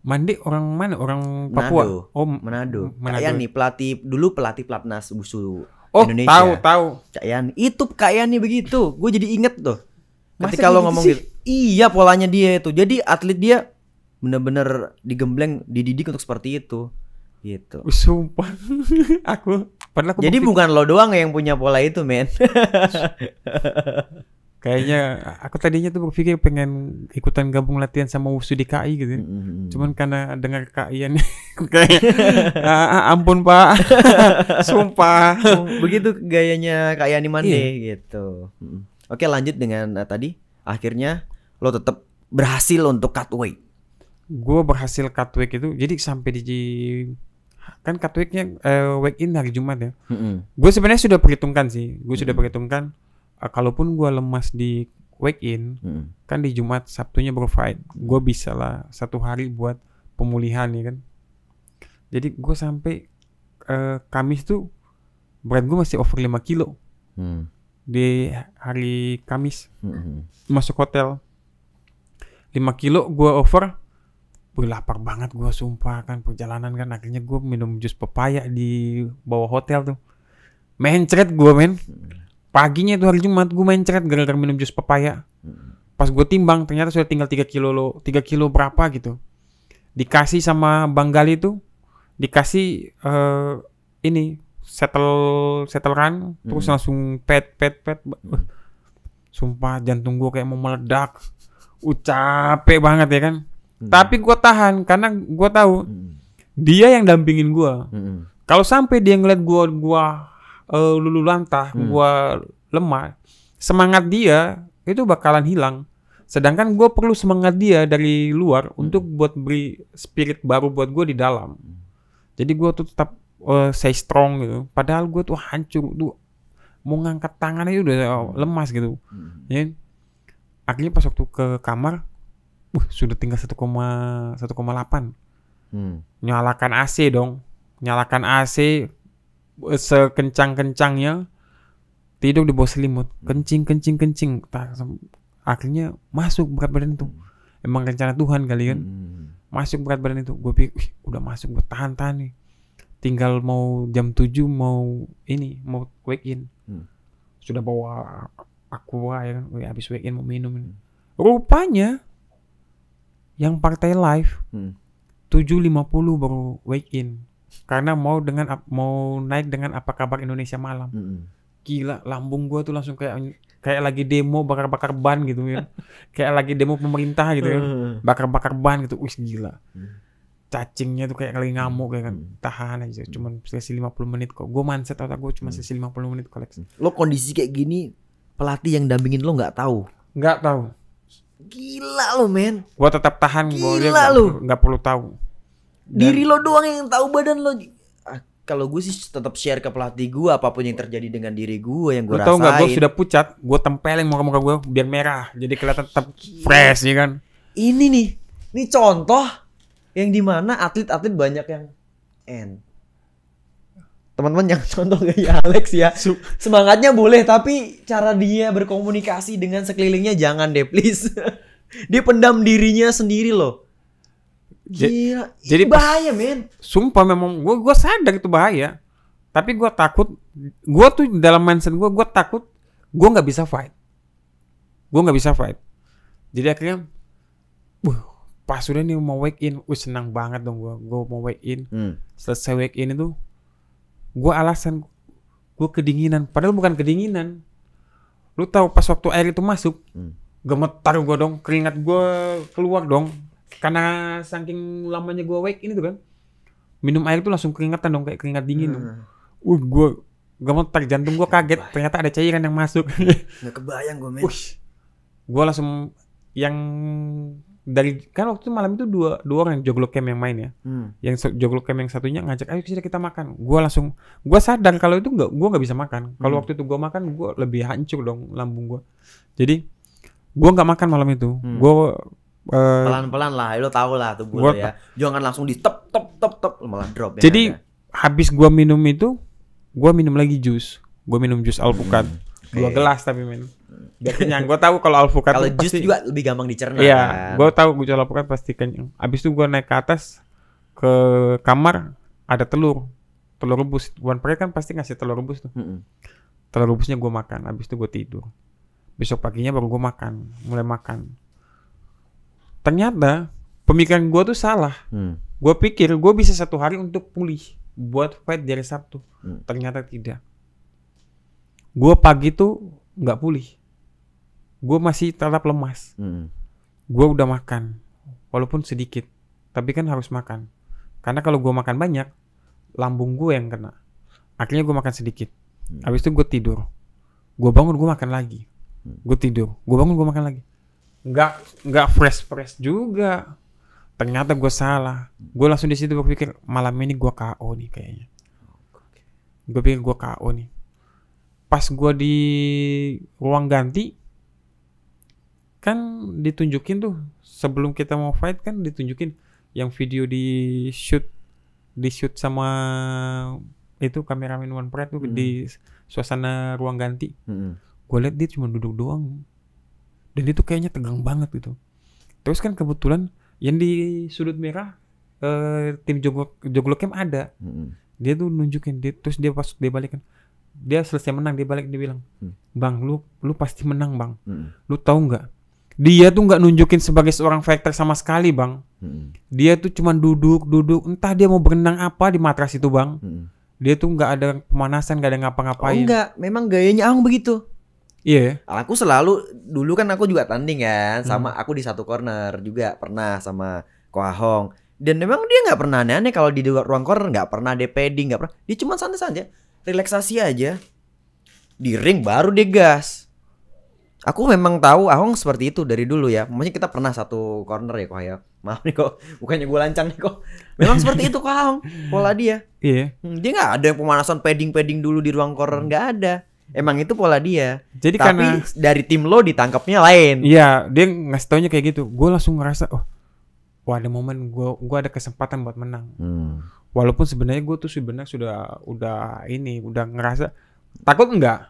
Mande orang mana? Orang Papua.
Manado.
Oh,
Manado. Kak
Manado.
Yani pelatih platnas wusu
Oh,
Indonesia.
tahu.
Kak Yani itu Kak Yani begitu. Gue jadi inget tuh.
Masa
Ketika lo
kayak gitu
ngomong
sih?
gitu. Iya, polanya dia itu. Jadi atlet dia bener-bener digembleng, dididik untuk seperti itu. Gitu.
Sumpah. Padahal aku
Jadi bukan lo doang yang punya pola itu, men.
kayaknya aku tadinya tuh berpikir pengen ikutan gabung latihan sama Wusu di KI gitu. Cuman karena dengar KI ini kayak ampun Pak. Sumpah.
Begitu gayanya Kak Yani Mande gitu. Oke, lanjut dengan tadi akhirnya lo tetap berhasil untuk cut weight.
Gue berhasil cut weight itu. Jadi sampai di kan cut weightnya weigh in hari Jumat ya. Gue sebenarnya sudah perhitungkan sih. Gue sudah perhitungkan kalaupun gue lemas di weigh in, kan di Jumat Sabtunya baru fight. Gue bisa lah 1 hari buat pemulihan ya kan. Jadi gue sampai Kamis tuh berat gue masih over 5 kilo. Di hari Kamis masuk hotel 5 kilo gue over. Gue lapar banget gue, sumpah kan perjalanan kan, akhirnya gue minum jus pepaya di bawah hotel tuh. Mencret gue men. Paginya itu hari Jumat gue mencret gara-gara minum jus pepaya. Pas gue timbang ternyata sudah tinggal 3 kilo berapa gitu. Dikasih sama Bang Gali tuh, dikasih ini settle run, terus langsung pet. Sumpah jantung gue kayak mau meledak. Capek banget ya kan. Tapi gue tahan karena gue tahu dia yang dampingin gue. Kalau sampai dia ngeliat gue lulu lantah, gue lemah, semangat dia itu bakalan hilang. Sedangkan gue perlu semangat dia dari luar untuk buat beri spirit baru buat gue di dalam. Jadi gue tuh tetap stay strong gitu. Padahal gue tuh hancur tuh, mau ngangkat tangannya udah lemas gitu. Ya. Akhirnya pas waktu ke kamar, sudah tinggal 1,8. Nyalakan AC dong. Nyalakan AC sekencang-kencangnya, tidur di bawah selimut, kencing. Akhirnya masuk berat badan itu. Emang rencana Tuhan kali kan. Masuk berat badan itu. Gue pikir udah masuk, gue tahan nih. Tinggal mau jam 7 mau wake in. Sudah bawa aqua ya kan. Habis wake in mau minum ini. Rupanya yang partai live 7.50 baru wake in. Karena mau naik dengan Apa Kabar Indonesia Malam. Gila, lambung gua tuh langsung kayak lagi demo bakar-bakar ban gitu ya. Kayak lagi demo pemerintah gitu ya. Bakar-bakar ban gitu. Wih, gila. Cacingnya tuh kayak lagi ngamuk kayak kan. Tahan aja, cuman sesi 50 menit kok. Gua mindset otak gua cuma sesi 50 menit koleksi.
Lo kondisi kayak gini, pelatih yang dampingin lo nggak tahu.
Nggak tahu.
Gila lo men.
Gua tetap tahan.
Gila lo.
Nggak perlu tahu.
Diri lo doang yang tahu badan lo. Kalau gue sih tetap share ke pelatih gue apapun yang terjadi dengan diri gue yang gue rasain.
Lo tau nggak, gue sudah pucat, gue tempelin muka gue biar merah, jadi kelihatan tetap fresh ya kan.
Ini contoh yang dimana atlet-atlet banyak yang teman-teman yang contoh kayak Alex ya. Semangatnya boleh, tapi cara dia berkomunikasi dengan sekelilingnya jangan deh please. Dia pendam dirinya sendiri loh. Gila, jadi bahaya men.
Sumpah memang gue sadar itu bahaya. Tapi gue takut. Gue tuh dalam mindset gue takut gue nggak bisa fight. Jadi akhirnya, pas udah nih mau wake in, senang banget dong gue mau wake in. Selesai wake in itu, gue alasan gue kedinginan. Padahal bukan kedinginan. Lu tahu pas waktu air itu masuk, gemetar gue dong, keringat gue keluar dong. Karena saking lamanya gue wake in itu kan, minum air tuh langsung keringatan dong, kayak keringat dingin dong. Gue gemetar, jantung gue kaget, ternyata ada cairan yang masuk.
Nggak kebayang gue men.
Gue langsung yang dari kan waktu itu malam itu dua orang yang joglo camp yang main ya. Yang joglo camp yang satunya ngajak, ayo kita makan. Gue sadar kalau itu gue nggak bisa makan. Kalau waktu itu gue makan, gue lebih hancur dong lambung gue. Jadi gue nggak makan malam itu. Gue
Pelan-pelan lah, lo tau lah tubuh lo ya. Jangan langsung di top malah drop ya.
Jadi habis gua minum itu, gua minum lagi jus. Gua minum jus alpukat. 2 gelas tapi men. Biar kenyang. Gua tahu kalau alpukat
kalau jus
pasti,
juga lebih gampang dicerna.
iya,
kan?
gua tahu jus alpukat pasti kenyang. Habis itu gua naik ke atas ke kamar, ada telur rebus. One Pride kan pasti ngasih telur rebus tuh. Telur rebusnya gua makan. Habis itu gua tidur. Besok paginya baru gua mulai makan. Ternyata pemikiran gue tuh salah. Gue pikir gue bisa 1 hari untuk pulih buat fight di hari Sabtu. Ternyata tidak. Gue pagi tuh nggak pulih. Gue masih tetap lemas. Gue udah makan, walaupun sedikit, tapi kan harus makan. Karena kalau gue makan banyak, lambung gue yang kena. Akhirnya gue makan sedikit. Habis itu gue tidur. Gue bangun gue makan lagi. Gue tidur. Gue bangun gue makan lagi. Nggak fresh juga. Ternyata gue salah. Gue langsung di situ berpikir malam ini gue KO nih kayaknya. Gue pikir gue KO nih. Pas gue di ruang ganti kan ditunjukin tuh sebelum kita mau fight kan ditunjukin yang video di shoot sama itu kameramen One Pride tuh di suasana ruang ganti. Gue liat dia cuma duduk doang. Dan itu kayaknya tegang banget gitu. Terus kan kebetulan yang di sudut merah tim Joglo Camp ada. Dia tuh nunjukin terus dia pas dia balik kan. Dia selesai menang dia balik dia bilang, "Bang, lu pasti menang, Bang." Lu tahu nggak? Dia tuh nggak nunjukin sebagai seorang fighter sama sekali, Bang. Dia tuh cuma duduk, entah dia mau berenang apa di matras itu, Bang. Dia tuh nggak ada pemanasan, nggak ada ngapa-ngapain.
Enggak, memang gayanya Ahong begitu.
Iya.
Aku selalu dulu kan aku juga tanding kan sama aku di 1 corner juga pernah sama Ko Ahong. Dan memang dia nggak pernah aneh-aneh kalau di ruang corner, nggak pernah dia padding, nggak pernah. Dia cuma santai saja, relaksasi aja. Di ring baru dia gas. Aku memang tahu Ahong seperti itu dari dulu ya. Maksudnya kita pernah 1 corner ya Ko ya. Maaf nih kok, bukannya gue lancang nih kok. Memang seperti itu Ko Ahong, pola dia.
Iya.
Dia nggak ada yang pemanasan padding dulu di ruang corner, nggak ada. Emang itu pola dia.
Jadi
tapi
karena
dari tim lo ditangkapnya lain.
Iya, dia ngasih taunya kayak gitu. Gue langsung ngerasa, wah ada momen gue ada kesempatan buat menang. Walaupun sebenarnya gue tuh sebenarnya udah ngerasa takut enggak,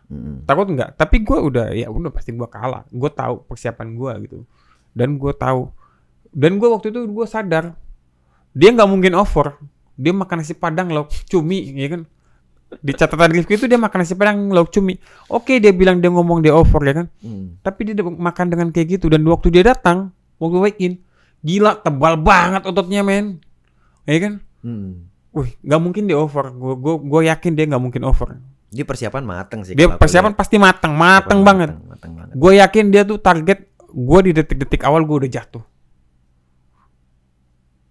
Tapi gue udah pasti gue kalah. Gue tahu persiapan gue gitu. Dan gue waktu itu gue sadar dia nggak mungkin over. Dia makan nasi padang lauk cumi, ya kan? Di catatan Rifki itu dia makan nasi padang lauk cumi. Oke, dia bilang dia ngomong dia over ya kan. Tapi dia makan dengan kayak gitu. Dan waktu dia datang, waktu weigh in, gila tebal banget ototnya men, ya kan. Wih, nggak mungkin dia over. Gue yakin dia nggak mungkin over.
Dia persiapan mateng sih.
Dia persiapan pasti mateng banget. Gue yakin dia tuh target gue di detik-detik awal gue udah jatuh.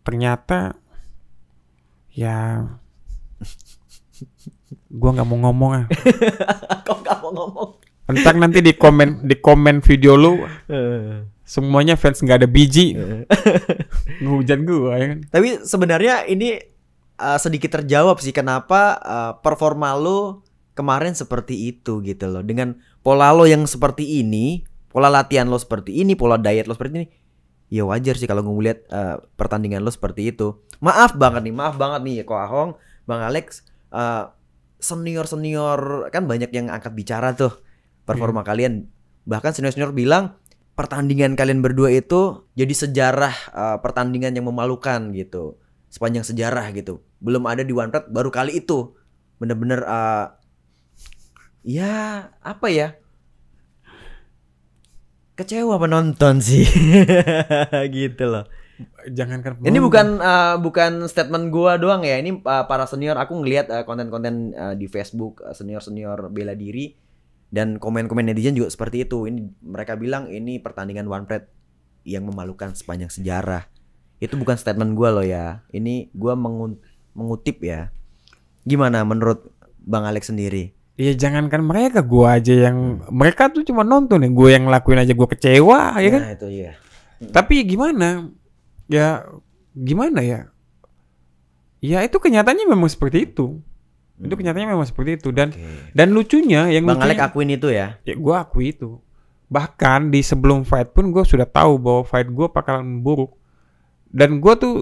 Ternyata ya gue nggak mau ngomong ah.
Kok nggak mau ngomong?
Entar nanti di komen video lu semuanya fans nggak ada biji ngehujat gue ya kan.
Tapi sebenarnya ini sedikit terjawab sih kenapa performa lo kemarin seperti itu gitu loh. Dengan pola lo yang seperti ini, pola latihan lo seperti ini, pola diet lo seperti ini, ya wajar sih kalau ngeliat pertandingan lo seperti itu. Maaf banget nih Ko Ahong, Bang Alex, senior kan banyak yang angkat bicara tuh performa kalian. Bahkan senior bilang pertandingan kalian berdua itu jadi sejarah pertandingan yang memalukan gitu sepanjang sejarah gitu. Belum ada di One Pride, baru kali itu bener-bener ya apa ya, kecewa penonton sih. Gitu loh.
Jangankan
ini bukan statement gua doang ya. Ini para senior, aku ngelihat konten-konten di Facebook senior bela diri dan komen-komen netizen juga seperti itu. Ini mereka bilang ini pertandingan One Pride yang memalukan sepanjang sejarah. Itu bukan statement gua loh ya. Ini gua mengutip ya. Gimana menurut Bang Alex sendiri?
Iya, jangankan mereka, gua aja yang mereka tuh cuma nonton ya, gua yang ngelakuin aja gua kecewa ya kan.
Nah, itu iya.
Tapi gimana? Ya gimana ya? Ya itu kenyataannya memang seperti itu. Dan lucunya yang
Bang
lucunya,
Alex akuin itu ya.
Ya gua akui itu. Bahkan di sebelum fight pun gue sudah tahu bahwa fight gue bakalan buruk. Dan gue tuh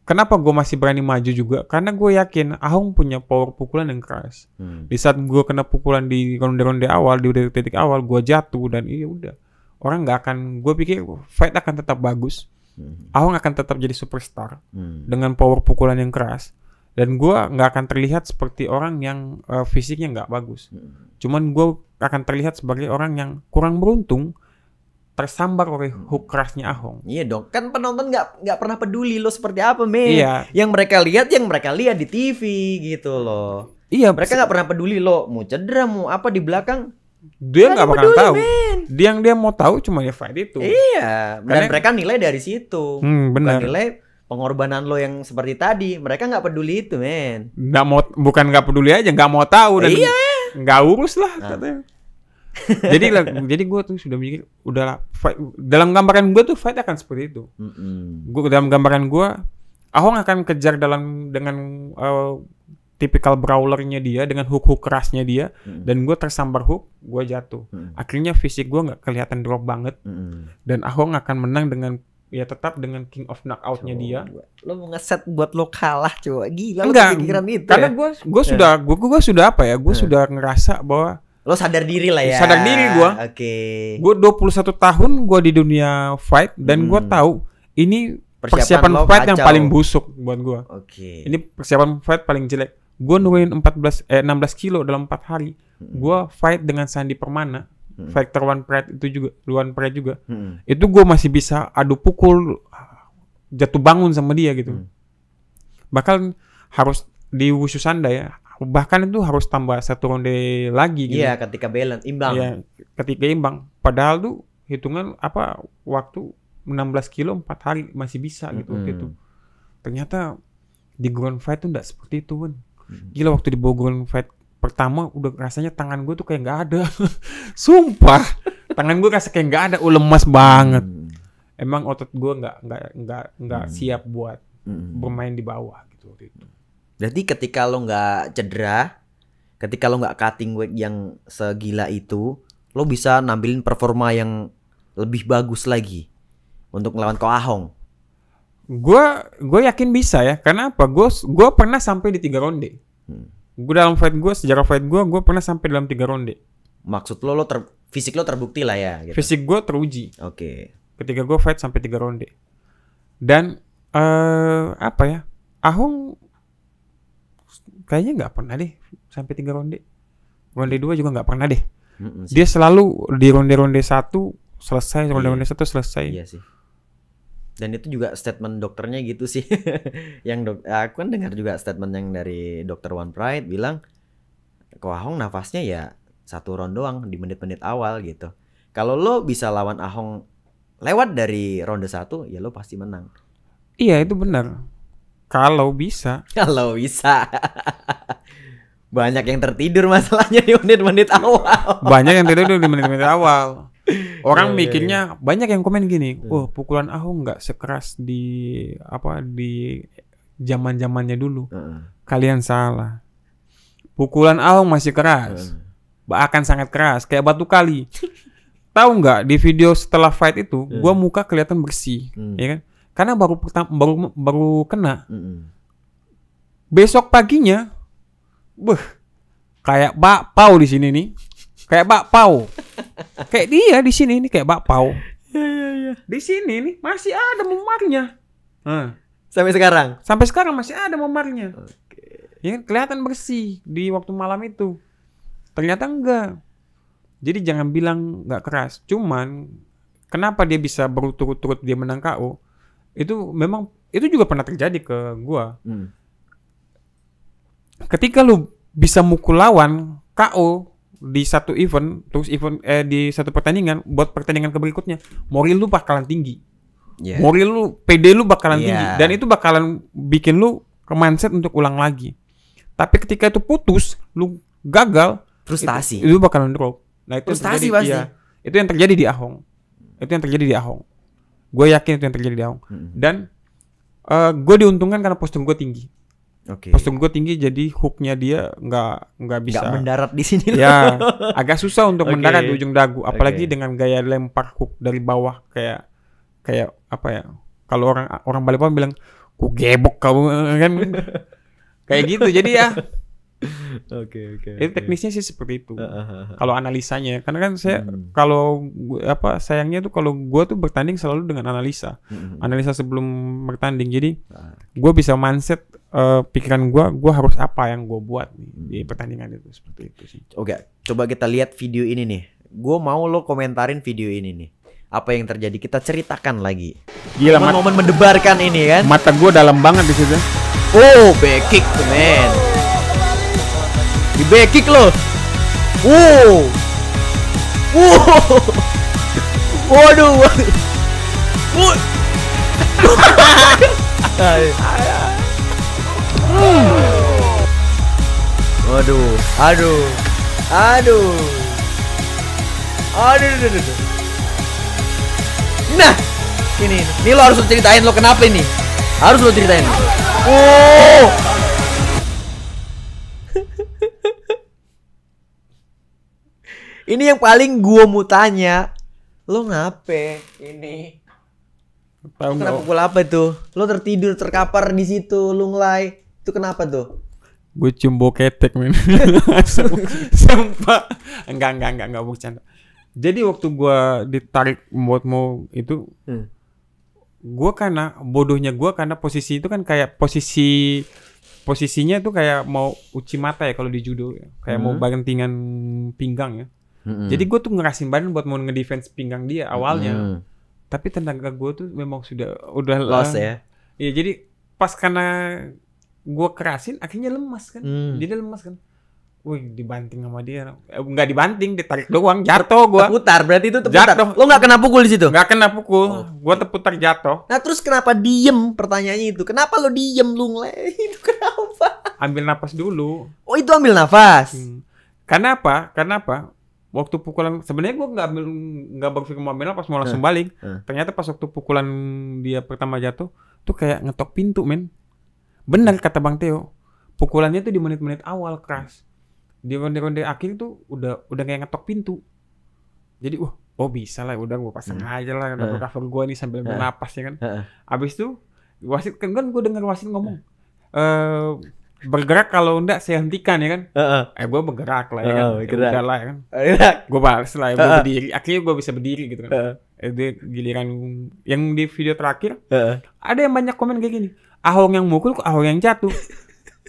kenapa gue masih berani maju juga? Karena gue yakin Ahong punya power pukulan yang keras. Di saat gue kena pukulan di ronde-ronde awal, di titik awal, gue jatuh dan iya udah. Orang nggak akan, gue pikir fight akan tetap bagus. Ahong akan tetap jadi superstar dengan power pukulan yang keras. Dan gue nggak akan terlihat seperti orang yang fisiknya nggak bagus. Cuman gue akan terlihat sebagai orang yang kurang beruntung tersambar oleh hook kerasnya Ahong.
Iya dong, kan penonton nggak pernah peduli lo seperti apa, men.
Iya.
Yang mereka lihat di TV gitu loh.
Iya,
Mereka nggak pernah peduli lo mau cedera mau apa di belakang.
dia nggak bakal
peduli,
tahu.
men.
Dia mau tahu cuma ya fight itu.
Iya, dan
Karena-
mereka nilai dari situ.
Benar.
Bukan nilai pengorbanan lo yang seperti tadi. Mereka nggak peduli itu, men.
Bukan nggak peduli aja, nggak mau tahu dan
Iya.
nggak urus lah katanya. jadi gue tuh sudah mikir udahlah fight, dalam gambaran gue tuh fight akan seperti itu. Gue dalam gambaran gue Ahong akan kejar dengan tipikal brawlernya dia dengan hook kerasnya dia dan gue tersambar hook, gue jatuh. Akhirnya fisik gue nggak kelihatan drop banget dan Ahong akan menang dengan ya tetap dengan king of knockoutnya dia.
Lo mau ngeset buat lo kalah, coba gila.
Enggak,
lo kepikiran itu
karena
ya?
gue sudah apa ya? Gue sudah ngerasa bahwa
Lo sadar diri lah ya.
Sadar diri gua.
Oke.
gue 21 tahun gue di dunia fight dan gue tahu ini
Persiapan
persiapan
lo
fight yang
kacau.
paling busuk buat gue.
Oke.
Ini persiapan fight paling jelek. Gue nurunin 16 kilo dalam 4 hari. Gue fight dengan Sandi Permana, fighter One Pride juga. Itu gue masih bisa adu pukul, jatuh bangun sama dia gitu. Bahkan harus di Wushu Sanda ya. Bahkan itu harus tambah 1 ronde lagi gitu.
Iya, ketika balance imbang.
Iya, ketika imbang. Padahal tuh hitungan waktu 16 kilo 4 hari masih bisa gitu waktu itu. Ternyata di ground fight tuh enggak seperti itu, Bun. Gila waktu di ground fight pertama udah rasanya tangan gue tuh kayak nggak ada. Sumpah. Tangan gue rasa kayak nggak ada, lemas banget. Emang otot gue nggak siap buat bermain di bawah gitu waktu itu.
Berarti ketika lo nggak cedera, ketika lo nggak cutting weight yang segila itu, lo bisa nampilin performa yang lebih bagus lagi untuk melawan Ko Ahong.
Gue yakin bisa ya. Karena apa? Gue pernah sampai di 3 ronde. Gue dalam fight gue, sejarah fight gue pernah sampai dalam 3 ronde.
Maksud lo fisik lo terbukti lah ya gitu.
Fisik gue teruji.
Oke.
Ketika gue fight sampai 3 ronde. Dan apa ya? Ahong kayaknya nggak pernah deh sampai 3 ronde. Ronde 2 juga nggak pernah deh. Dia selalu di ronde-ronde 1 selesai, ronde-ronde 1 selesai.
Iya sih. Dan itu juga statement dokternya gitu sih. Aku kan dengar juga statement yang dari dokter One Pride bilang Ko Ahong nafasnya ya 1 round doang di menit-menit awal gitu. Kalau lo bisa lawan Ahong lewat dari ronde 1 ya lo pasti menang.
Iya itu benar. Kalau bisa.
Kalau bisa. Banyak yang tertidur masalahnya di menit-menit awal.
Banyak yang tidur di menit-menit awal. Orang mikirnya banyak yang komen gini, pukulan Ahong nggak sekeras di zaman-zamannya dulu. Kalian salah. Pukulan Ahong masih keras. Bahkan sangat keras, kayak batu kali. Tahu nggak di video setelah fight itu, gua muka kelihatan bersih, ya kan? Karena baru kena. Besok paginya, kayak bakpao di sini nih. Kayak bakpao. Kayak dia di sini nih kayak bakpao. Di sini nih masih ada memarnya.
Sampai sekarang.
Sampai sekarang masih ada memarnya. Ya kan? Kelihatan bersih di waktu malam itu. Ternyata enggak. Jadi jangan bilang enggak keras. Cuman kenapa dia bisa berturut-turut dia menang KO? Itu memang itu juga pernah terjadi ke gua. Ketika lu bisa mukul lawan KO di satu event, terus di satu pertandingan, buat pertandingan berikutnya, moral lu bakalan tinggi. Moral lu, PD lu bakalan tinggi, dan itu bakalan bikin lu ke mindset untuk ulang lagi. Tapi ketika itu putus, lu gagal,
frustasi.
Itu bakalan drop. Nah, itu
frustasi pasti.
Ya, itu yang terjadi di Ahong. Itu yang terjadi di Ahong. Gue yakin itu yang terjadi di Ahong. Dan gue diuntungkan karena postur gue tinggi.
Oke.
Postur gue tinggi jadi hooknya dia nggak bisa.
Nggak mendarat di sini.
Ya, agak susah untuk
Oke.
mendarat di ujung dagu, apalagi
Oke.
dengan gaya lempar hook dari bawah kayak apa ya? Kalau orang Balikpapan bilang, "Ku gebok kamu," kan. Kayak gitu. Jadi ya,
Oke.
itu teknisnya sih seperti itu. Kalau analisanya, karena kan saya sayangnya tuh kalau gue tuh bertanding selalu dengan analisa sebelum bertanding. Jadi gue bisa mindset pikiran gue harus apa yang gue buat nih di pertandingan itu, seperti itu sih.
Oke, coba kita lihat video ini nih. Gue mau lo komentarin video ini nih. Apa yang terjadi? Kita ceritakan lagi.
Gila,
Momen mendebarkan ini kan.
mata gue dalam banget di situ.
Oh, back kick tuh, men. Di back kick lo. Wow. Waduh. Aduh. Nah, ini lo harus ceritain lo kenapa ini. Harus lo ceritain. Oh. Ini yang paling gua mau tanya. Lo ngape ini?
Tahu
Kenapa
nggak?
pukul apa tuh? Lo tertidur terkapar di situ, lo ngelai. Itu kenapa tuh?
Gue cium bau ketek, men. Sumpah. Enggak bercanda. Jadi waktu gue ditarik mau itu, gue karena bodohnya gue karena posisi itu kan kayak posisinya tuh kayak mau uci mata ya kalau di judo ya. Kayak mau bantingan pinggang ya. Jadi gue tuh ngerasin badan buat mau ngedefense pinggang dia awalnya. Tapi tenaga gue tuh memang udah
Lost ya.
Iya, jadi pas karena gue kerasin akhirnya lemas kan. Dia lemas kan. Wih, dibanting sama dia. Enggak dibanting, ditarik doang, jatuh gue.
Terputar, berarti itu terputar.
Jatuh.
Lo nggak kena pukul di situ?
Nggak kena pukul, gue terputar jatuh.
Nah terus kenapa diem? Pertanyaannya itu, kenapa lo diem lu ngelai? Itu kenapa?
Ambil napas dulu.
Oh itu ambil nafas.
Karena apa? Waktu pukulan sebenarnya gue nggak berpikir mau ambil napas, mau langsung balik. Ternyata pas waktu pukulan dia pertama jatuh, tuh kayak ngetok pintu, men. Benar kata Bang Theo. Pukulannya tuh di menit-menit awal keras. Di ronde-ronde akhir tuh udah kayak ngetok pintu. Jadi bisa lah, udah gue pasang aja lah cover gue nih sambil bernapas ya kan. Abis itu wasit kan gue dengar wasit ngomong bergerak, kalau enggak saya hentikan ya kan. Gue bergerak lah ya kan.
Bergerak.
Udah lah ya kan. Gue balas lah, gue berdiri. Akhirnya gue bisa berdiri gitu kan. Itu giliran yang di video terakhir ada yang banyak komen kayak gini. Ahong yang mukul kok Ahong yang jatuh.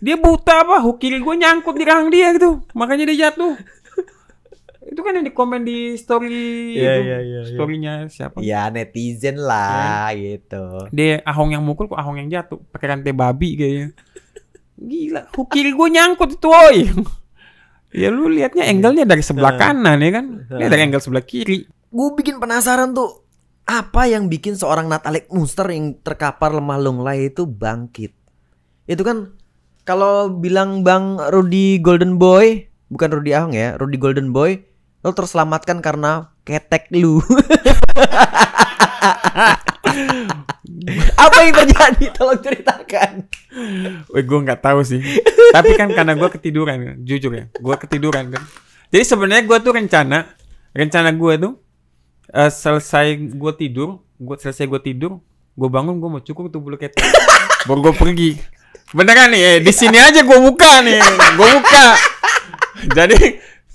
Dia buta apa? Hook kiri gue nyangkut di rahang dia gitu. Makanya dia jatuh. Itu kan yang di komen di story story-nya siapa?
Ya netizen lah gitu.
Dia Ahong yang mukul kok Ahong yang jatuh. Pakai rantai babi kayaknya. Gila, hook kiri gue nyangkut itu, woy. Ya lu liatnya angle-nya dari sebelah kanan ya kan. Ini dari angle sebelah kiri.
Gue bikin penasaran tuh, apa yang bikin seorang Natalie Munster yang terkapar lemah lunglai itu bangkit? Itu kan kalau bilang Bang Rudy Golden Boy, bukan Rudy Ahong ya, Rudy Golden Boy, lo terselamatkan karena ketek lu. Apa yang terjadi? Tolong ceritakan.
Gue nggak tahu sih. Tapi kan karena gue ketiduran, jujur ya, gue ketiduran kan. Jadi sebenarnya gue tuh rencana gue tuh selesai gue tidur, gue bangun, gue mau cukur tuh bulu ketek, baru gue pergi. Beneran nih, di sini aja gue buka. Jadi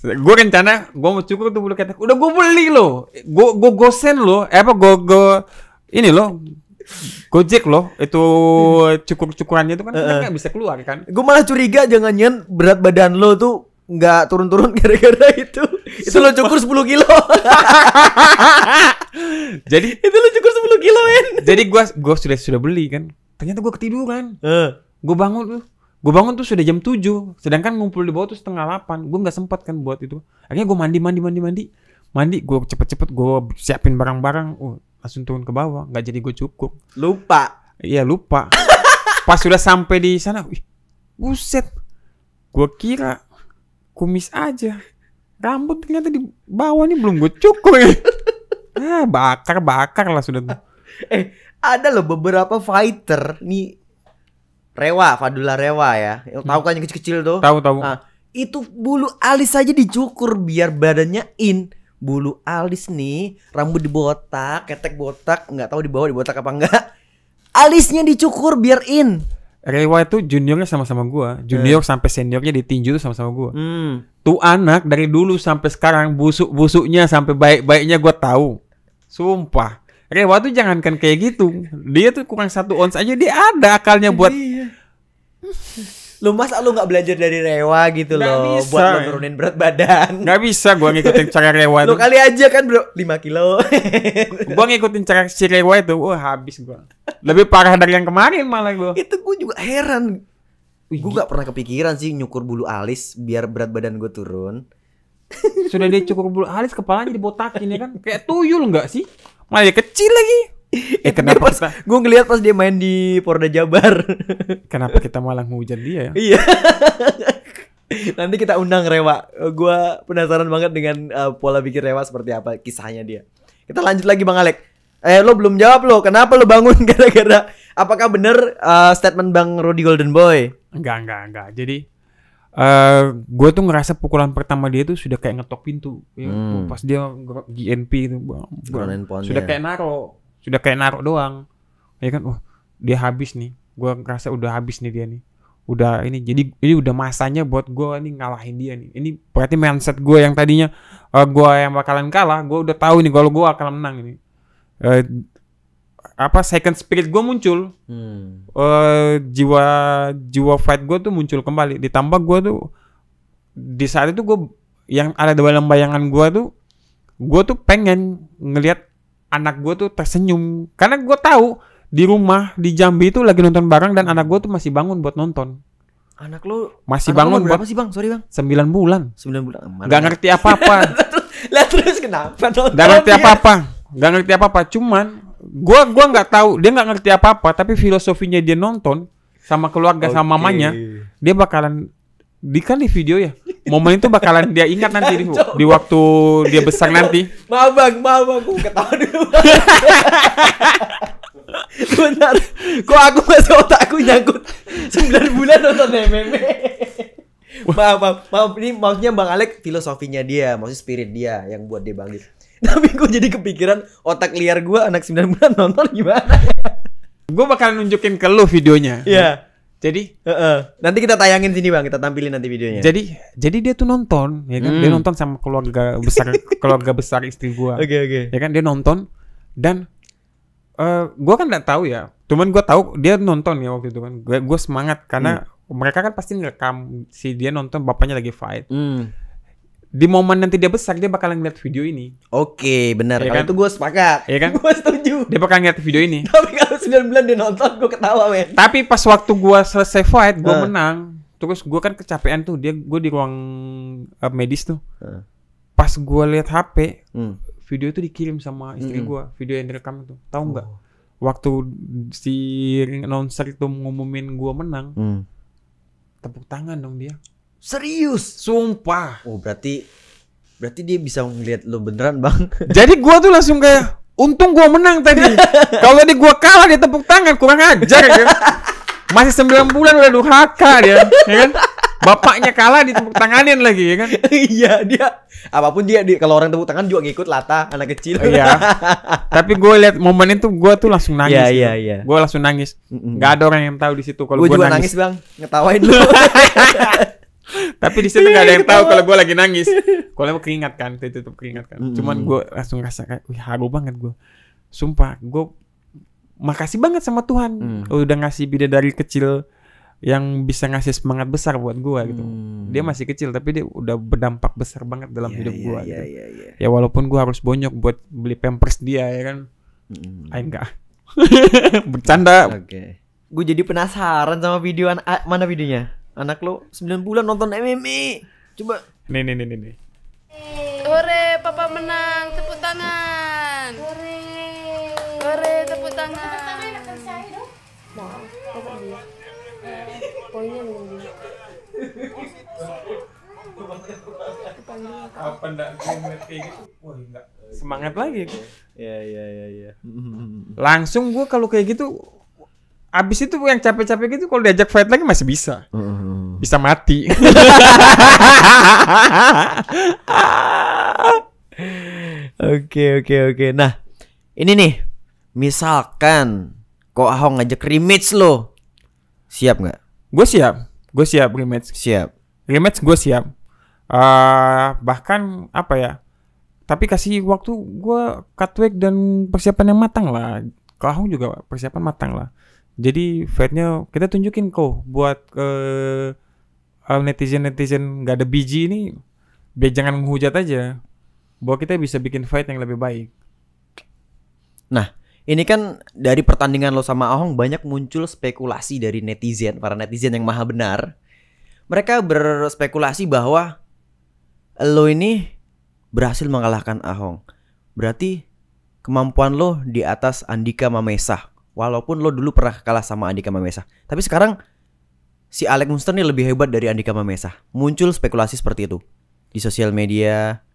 gue rencana gue mau cukur tuh bulu ketek. Udah gue beli loh, gue gosen loh, ini loh, Gojek loh, itu cukurannya itu kan nggak bisa keluar kan.
Gue malah curiga jangan-jangan berat badan lo tuh nggak turun-turun gara-gara itu. Itu lo cukur 10 kilo.
Jadi
itu lo cukur 10 kilo, men.
Jadi gue sudah beli kan. Ternyata gue ketiduran. Gue bangun tuh sudah jam 7. Sedangkan ngumpul di bawah tuh 7:30. Gue nggak sempat kan buat itu. Akhirnya gue mandi. Gue cepet-cepet gue siapin barang-barang. Langsung turun ke bawah. Nggak jadi gue cukup.
Lupa.
Iya lupa. Pas sudah sampai di sana, buset. Gue kira kumis aja. Rambut ternyata di bawah nih belum gue cukur. Bakar lah sudah tuh.
Ada loh beberapa fighter nih. Rewa, Fadula Rewa ya. Yang tahu kan yang kecil-kecil tuh.
Tahu.
Nah, itu bulu alis aja dicukur biar badannya in. Bulu alis nih, rambut dibotak, ketek botak, nggak tahu di bawah dibotak apa enggak. Alisnya dicukur biar in.
Rewa itu juniornya sama-sama gua. Junior sampai seniornya ditinju tuh sama-sama gua. Tuh anak dari dulu sampai sekarang busuk-busuknya sampai baik-baiknya gua tahu. Sumpah. Rewa tuh jangankan kayak gitu. Dia tuh kurang 1 ons aja dia ada akalnya buat.
Lu masa lu nggak belajar dari Rewa gitu
Nggak
loh
bisa,
buat lu nurunin berat badan.
Nggak bisa gua ngikutin cara Rewa
Lu
tuh.
kali aja kan bro 5 kilo.
Gua ngikutin cara si Rewa itu. Wah habis gua. Lebih parah dari yang kemarin malah gua.
Itu gue juga heran. Gue gak pernah kepikiran sih nyukur bulu alis biar berat badan gue turun.
Sudah dia cukur bulu alis kepalanya dibotakin ya kan. Kayak tuyul nggak sih? Malah dia kecil lagi. Kenapa kita
Gue ngeliat pas dia main di Porda Jabar.
kenapa kita malah ngehujat dia ya?
Iya. Nanti kita undang Rewa. Gue penasaran banget dengan pola pikir Rewa seperti apa kisahnya dia. Kita lanjut lagi Bang Alek. Lo belum jawab lo. Kenapa lo bangun gara-gara? Apakah bener statement Bang Rudy Golden Boy?
Enggak. Jadi gue tuh ngerasa pukulan pertama dia tuh sudah kayak ngetok pintu. Ya. Pas dia GNP itu sudah kayak naro doang. Ya kan, wah dia habis nih. Gue ngerasa udah habis nih dia nih. Udah ini, jadi ini udah masanya buat gue nih ngalahin dia nih. Ini berarti mindset gue yang tadinya gue yang bakalan kalah, gue udah tahu nih kalau gue akan menang ini. Second spirit gue muncul. Jiwa fight gue tuh muncul kembali. Ditambah gue tuh di saat itu gue yang ada dalam bayangan gue tuh pengen ngelihat anak gue tuh tersenyum karena gue tahu di rumah di Jambi itu lagi nonton bareng dan anak gue tuh masih bangun buat nonton.
Anak lu
masih bangun
berapa sih Bang? Sorry Bang.
9 bulan.
9 bulan.
Gak ngerti apa-apa.
Lah terus kenapa nonton?
Gak ngerti apa-apa. Cuman gua nggak tahu, dia nggak ngerti apa-apa, tapi filosofinya dia nonton sama keluarga sama mamanya, dia bakalan di video ya. Momen itu bakalan dia ingat nanti di waktu dia besar nanti.
Maaf bang, gue ketawa dulu. Benar, kok aku masih otakku nyangkut 9 bulan nonton MMA. Maaf, ini maksudnya Bang Alek filosofinya dia, maksudnya spirit dia yang buat dia bangkit. Tapi gue jadi kepikiran otak liar gue anak 9 bulan nonton gimana ya?
Gue bakalan nunjukin ke lu videonya.
Iya.
Jadi
nanti kita tayangin sini Bang, kita tampilin nanti videonya.
Jadi dia tuh nonton, ya kan? Dia nonton sama keluarga besar istri gua.
Oke.
Ya kan dia nonton dan gua kan nggak tahu ya. Cuman gua tahu dia nonton ya waktu itu kan. Gua semangat karena mereka kan pasti ngerekam si dia nonton bapaknya lagi fight. Di momen nanti dia besar dia bakalan ngeliat video ini.
Oke, benar.
Ya
Kalau
kan?
itu gue sepakat.
Ya kan?
Gue setuju.
Dia bakalan ngeliat video ini.
Tapi kalau 9 bulan dia nonton gue ketawa men.
Tapi pas waktu gua selesai fight, gua menang. Terus gua kan kecapean tuh, gua di ruang medis tuh. Pas gua lihat HP, video itu dikirim sama istri gua, video yang direkam itu. Tahu nggak? Waktu si announcer itu ngumumin gua menang, tepuk tangan dong dia.
Serius?
Sumpah.
Oh berarti dia bisa ngeliat lo beneran Bang.
Jadi gua tuh langsung kayak, untung gua menang tadi. Kalau tadi gua kalah dia tepuk tangan, kurang ajar ya. Masih 9 bulan udah durhaka dia, ya kan? Bapaknya kalah ditepuk tanganin lagi, ya kan?
Iya, dia apapun dia kalau orang tepuk tangan juga ngikut lata anak kecil.
Iya. Tapi gue lihat momen itu gue tuh langsung nangis.
Iya.
Gue langsung nangis. Gak ada orang yang tahu di situ kalau gue
juga
nangis.
Bang, ngetawain lu.
Tapi di situ gak ada yang tahu kalau gue lagi nangis. Kalau gue keringat kan, itu keringat kan. Cuman gue langsung rasa kayak, wih haru banget gue. Sumpah, gue makasih banget sama Tuhan. Udah ngasih bidadari kecil yang bisa ngasih semangat besar buat gue gitu. Dia masih kecil tapi dia udah berdampak besar banget dalam hidup gue. Gitu. Ya walaupun gue harus bonyok buat beli pampers dia ya kan. Enggak. Bercanda.
Oke. Gue jadi penasaran sama video mana videonya? Anak lo 9 bulan nonton MMA. Coba.
Nih.
Hore, papa menang. Tepuk tangan. Hore, tepuk tangan. Poinnya belum dia.
Apa enggak gue ngeliat kayak gitu? Wah enggak. Semangat lagi.
Iya.
Langsung gue kalau kayak gitu Abis itu yang capek-capek gitu kalau diajak fight lagi masih bisa. Bisa mati.
Oke. Nah, ini nih. Misalkan Ko Ahong ngajak rematch lo. Siap nggak?
Gue siap rematch. Rematch gue siap. Bahkan apa ya? Tapi kasih waktu gue cut weight dan persiapan yang matang lah. Ko Ahong juga persiapan matang lah. Jadi fight-nya kita tunjukin kok buat netizen nggak ada biji ini, biar jangan menghujat aja. Bahwa kita bisa bikin fight yang lebih baik.
Nah, ini kan dari pertandingan lo sama Ahong banyak muncul spekulasi dari netizen, para netizen yang maha benar. Mereka berspekulasi bahwa lo ini berhasil mengalahkan Ahong. Berarti kemampuan lo di atas Andika Mamesa. Walaupun lo dulu pernah kalah sama Andika Mamesa. Tapi sekarang si Alex Munster nih lebih hebat dari Andika Mamesa. Muncul spekulasi seperti itu di sosial media.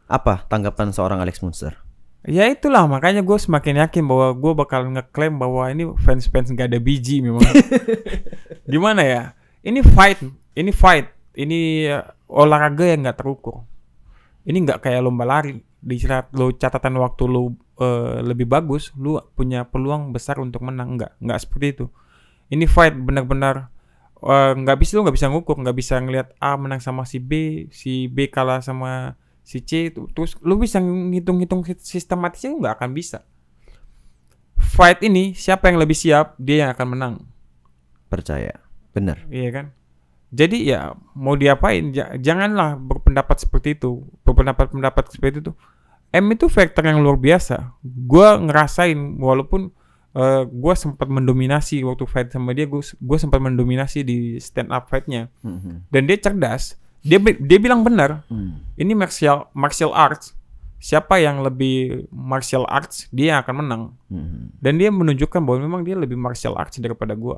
Apa tanggapan seorang Alex Munster?
Ya itulah makanya gue semakin yakin bahwa gue bakal ngeklaim bahwa ini fans gak ada biji memang. Gimana ya? Ini fight. Ini olahraga yang gak terukur. Ini gak kayak lomba lari. Di saat lo catatan waktu lo lebih bagus, lo punya peluang besar untuk menang. Nggak seperti itu. Ini fight benar-benar lo nggak bisa ngukur, nggak bisa ngelihat A menang sama si B kalah sama si C. Terus lo bisa ngitung-ngitung sistematisnya, nggak akan bisa. Fight ini siapa yang lebih siap, dia yang akan menang.
Percaya, benar.
Iya kan? Jadi ya mau diapain, janganlah berpendapat seperti itu. Berpendapat seperti itu. M itu faktor yang luar biasa. Gue ngerasain walaupun gue sempat mendominasi waktu fight sama dia, gue sempat mendominasi di stand up fightnya. Dan dia cerdas. Dia bilang benar. Ini martial arts. Siapa yang lebih martial arts, dia yang akan menang. Dan dia menunjukkan bahwa memang dia lebih martial arts daripada gue.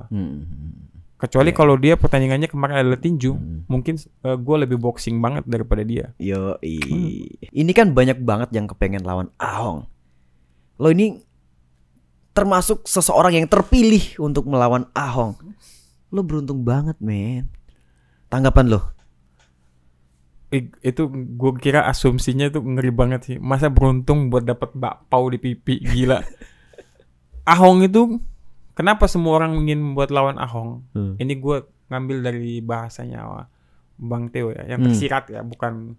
Kecuali kalau dia pertandingannya kemarin adalah tinju, mungkin gue lebih boxing banget daripada dia.
Ini kan banyak banget yang kepengen lawan Ahong. Lo ini termasuk seseorang yang terpilih untuk melawan Ahong. Lo beruntung banget, men. Tanggapan lo?
Itu gue kira asumsinya tuh ngeri banget sih. Masa beruntung buat dapat bakpao di pipi, gila. Ahong itu kenapa semua orang ingin buat lawan Ahong? Ini gue ngambil dari bahasanya Bang Theo ya, yang tersirat ya, bukan.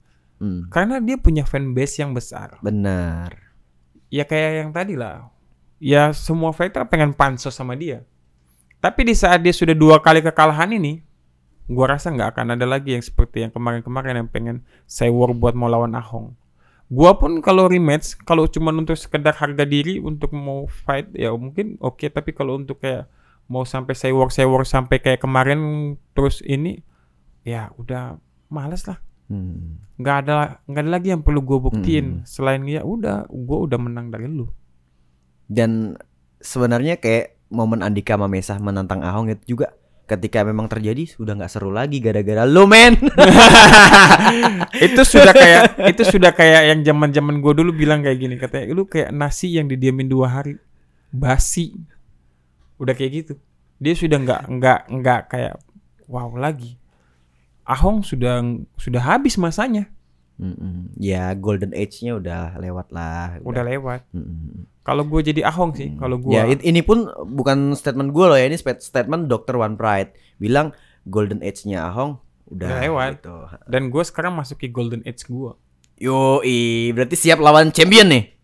Karena dia punya fanbase yang besar.
Benar.
Ya kayak yang tadi lah. Ya semua fighter pengen pansos sama dia. Tapi di saat dia sudah 2 kali kekalahan ini, gue rasa nggak akan ada lagi yang seperti yang kemarin-kemarin yang pengen saya war buat mau lawan Ahong. Gua pun kalau rematch, kalau cuma untuk sekedar harga diri untuk mau fight ya mungkin oke. Tapi kalau untuk kayak mau sampai saya war sampai kayak kemarin terus ini, ya udah males lah. Nggak ada lagi yang perlu gue buktiin selain ya udah gue udah menang dari lu.
Dan sebenarnya kayak momen Andika Mamesa menantang Ahong itu juga ketika memang terjadi sudah nggak seru lagi gara-gara lu, men.
itu sudah kayak yang zaman gue dulu bilang kayak gini, katanya lu kayak nasi yang didiamin 2 hari basi, udah kayak gitu. Dia sudah nggak kayak wow lagi. Ahong sudah habis masanya.
Ya golden age-nya udah lewat lah.
Udah lewat. Kalau gue jadi Ahong sih, kalau gue.
Ya ini pun bukan statement gue loh ya, ini statement Dr. One Pride bilang golden age-nya Ahong udah
lewat.
Gitu.
Dan gue sekarang masuk ke golden age gue.
Yoi, berarti siap lawan champion nih.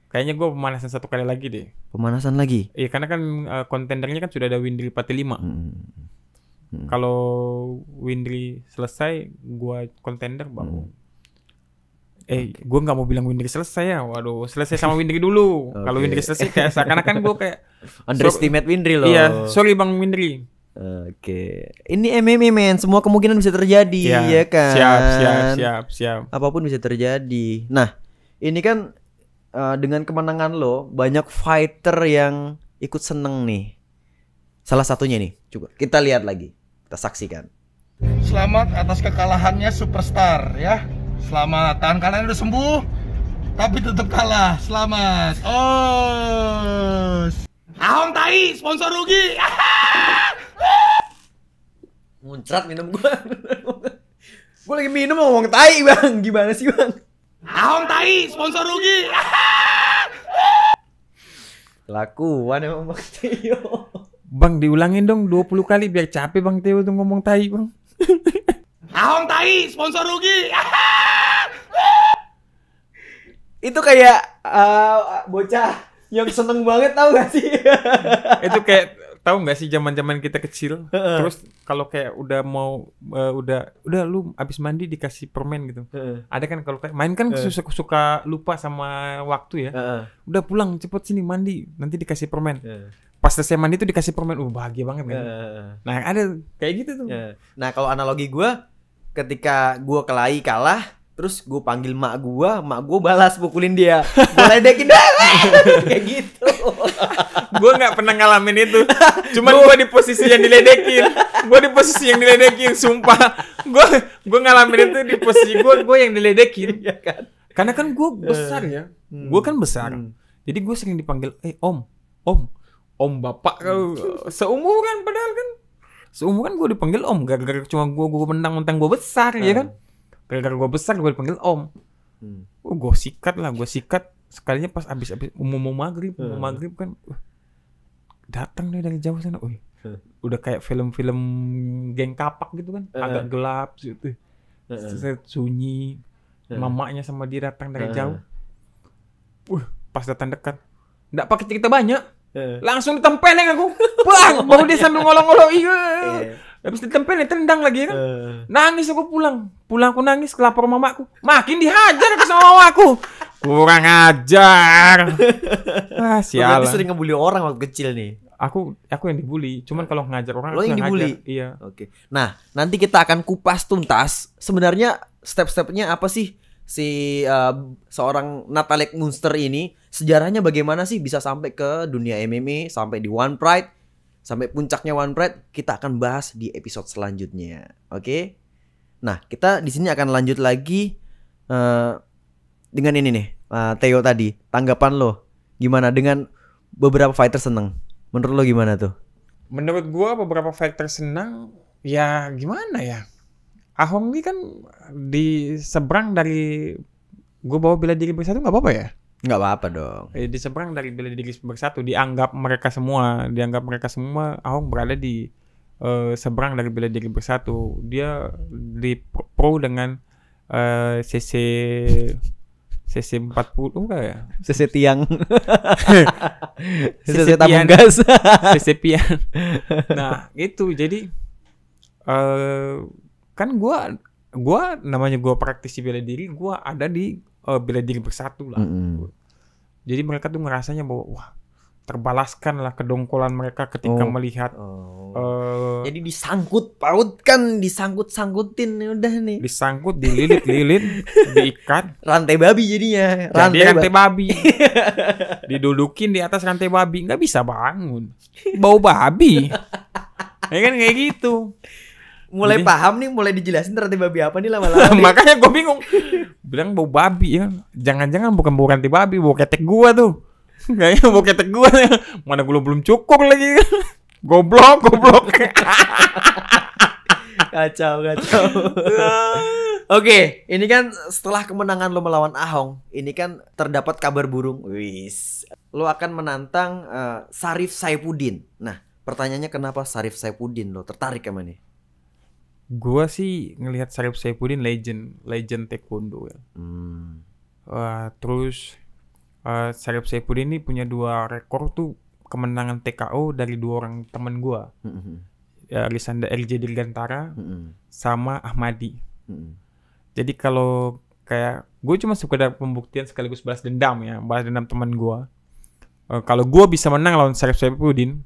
Kayaknya gue pemanasan 1 kali lagi deh.
Pemanasan lagi?
Iya, karena kan kontendernya kan sudah ada Windri 45. Kalau Windri selesai, gue kontender baru. Gue nggak mau bilang Windri selesai ya. Waduh, selesai sama Windri dulu. Kalau Windri selesai kayak seakan-akan gue kayak
underestimate Windri loh.
Iya, sorry Bang Windri.
Oke. Ini MMA, men, semua kemungkinan bisa terjadi, ya kan?
Siap.
Apapun bisa terjadi. Nah, ini kan dengan kemenangan lo, banyak fighter yang ikut seneng nih. Salah satunya nih, coba kita lihat lagi, kita saksikan.
Selamat atas kekalahannya Superstar ya. Selamat, tangan kalian udah sembuh, tapi tetap kalah. Selamat. Ahong tai, sponsor rugi.
Muncrat minum gua. Gua lagi minum ngomong tai, Bang. Gimana sih, Bang?
Ahong tai, sponsor rugi.
Kelakuan emang Bang Tio.
Bang diulangin dong 20 kali biar capek Bang Teo tuh ngomong tai, Bang.
Ahong tai, sponsor rugi.
Itu kayak bocah yang seneng banget, tahu gak sih?
Itu kayak tahu nggak sih zaman-zaman kita kecil, terus kalau kayak udah mau udah lu abis mandi dikasih permen gitu. Ada kan kalau kayak main kan suka lupa sama waktu ya. Udah pulang cepet sini mandi, nanti dikasih permen. Pas selesai mandi tuh dikasih permen, bahagia banget kan. Nah ada kayak gitu tuh.
Nah kalau analogi gue, ketika gue kelahi kalah, terus gue panggil mak gue balas pukulin dia, gue ledekin kayak gitu.
Gue nggak pernah ngalamin itu, cuman gue di posisi yang diledekin, sumpah. Gue ngalamin itu di posisi gue yang diledekin,
ya kan?
Karena kan gue besar ya, gue kan besar, jadi gue sering dipanggil om bapak kalau seumuran, padahal kan seumuran gue dipanggil om, gara-gara cuma gue mentang-mentang gue besar ya kan. Gara-gara gue besar gue dipanggil om. Gue sikat sekalinya pas abis mau maghrib kan, datang deh dari jauh sana, udah kayak film-film geng kapak gitu kan, agak gelap gitu, sunyi, mamanya sama dia datang dari jauh, pas datang dekat, nggak pakai cerita banyak, langsung ditempelin aku, bang, baru dia sambil ngolong-ngolong, habis ditempelin tendang lagi kan, nangis aku pulang aku nangis, kelapor mamaku, makin dihajar ke sama mamaku. Kurang ajar. Sialan.
Berarti sering ngebully orang waktu kecil nih.
Aku yang dibully. Cuman kalau ngajar orang
lo
aku
yang dibully.
Iya.
Oke. Nah, nanti kita akan kupas tuntas sebenarnya step-stepnya apa sih si seorang Natalia Munster ini, sejarahnya bagaimana sih bisa sampai ke dunia MMA, sampai di One Pride, sampai puncaknya One Pride, kita akan bahas di episode selanjutnya. Oke? Nah, kita di sini akan lanjut lagi dengan ini nih, Theo tadi, tanggapan lo gimana dengan beberapa fighter seneng? Menurut lo gimana tuh?
Menurut gua beberapa fighter senang, ya gimana ya? Ahong ini kan di seberang dari gua bawa bela diri bersatu, nggak apa-apa ya?
Nggak apa-apa dong.
Di seberang dari bela diri bersatu, dianggap mereka semua Ahong berada di seberang dari bela diri bersatu. Dia di pro dengan CC 40 enggak ya?
CC tiang.
CC
tabung gas.
CC pian. Nah, itu jadi kan gua namanya gua praktisi bela diri, gua ada di bela diri bersatu lah. Jadi mereka tuh ngerasanya bahwa wah, terbalaskan lah kedongkolan mereka ketika melihat
jadi disangkut-sangkutin udah nih.
Disangkut, dililit, diikat.
Rantai babi jadinya.
Rantai babi. Didudukin di atas rantai babi, nggak bisa bangun. Bau babi. Ya kan kayak gitu.
Mulai paham nih, mulai dijelasin rantai babi apa nih lama-lama.
Makanya gue bingung. Bilang bau babi ya. Jangan-jangan bukan bau rantai babi, bau ketek gua tuh. Kayaknya bau ketek gua. Mana gua belum cukup lagi. Goblok.
Kacau. Oke, ini kan setelah kemenangan lo melawan Ahong, ini kan terdapat kabar burung. Lo akan menantang Sarif Saifuddin. Nah, pertanyaannya kenapa Sarif Saifuddin lo tertarik sama nih?
Gua sih ngelihat Sarif Saifuddin legend taekwondo ya. Terus Sarif Saifuddin ini punya 2 rekor tuh kemenangan TKO dari 2 orang teman gua. Lisanda LJ Dirgantara sama Ahmadi. Jadi kalau kayak gue cuma sekedar pembuktian sekaligus balas dendam teman gua. Kalau gua bisa menang lawan Sarif Saifuddin,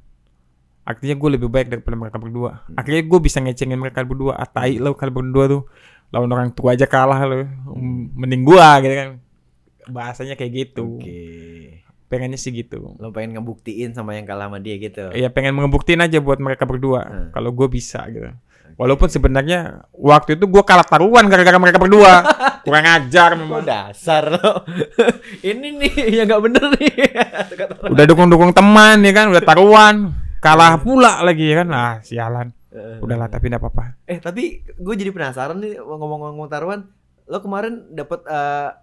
artinya gue lebih baik daripada mereka berdua. Akhirnya gue bisa ngecengin mereka berdua. Tai lo kalian berdua tuh, lawan orang tua aja kalah lo. Mending gua gitu kan. Bahasanya kayak gitu. Pengennya sih gitu.
Lo pengen ngebuktiin sama yang kalah sama dia gitu.
Iya, pengen ngebuktiin aja buat mereka berdua. Kalau gue bisa gitu. Walaupun sebenarnya waktu itu gue kalah taruhan gara-gara mereka berdua. Kurang ajar
Oh,
memang.
dasar lo. Ini nih yang nggak bener nih.
Udah dukung-dukung teman ya kan, udah taruhan. Kalah pula lagi ya kan. Ah, sialan. Udahlah tapi enggak apa-apa.
Tapi gue jadi penasaran nih ngomong-ngomong taruhan. Lo kemarin dapat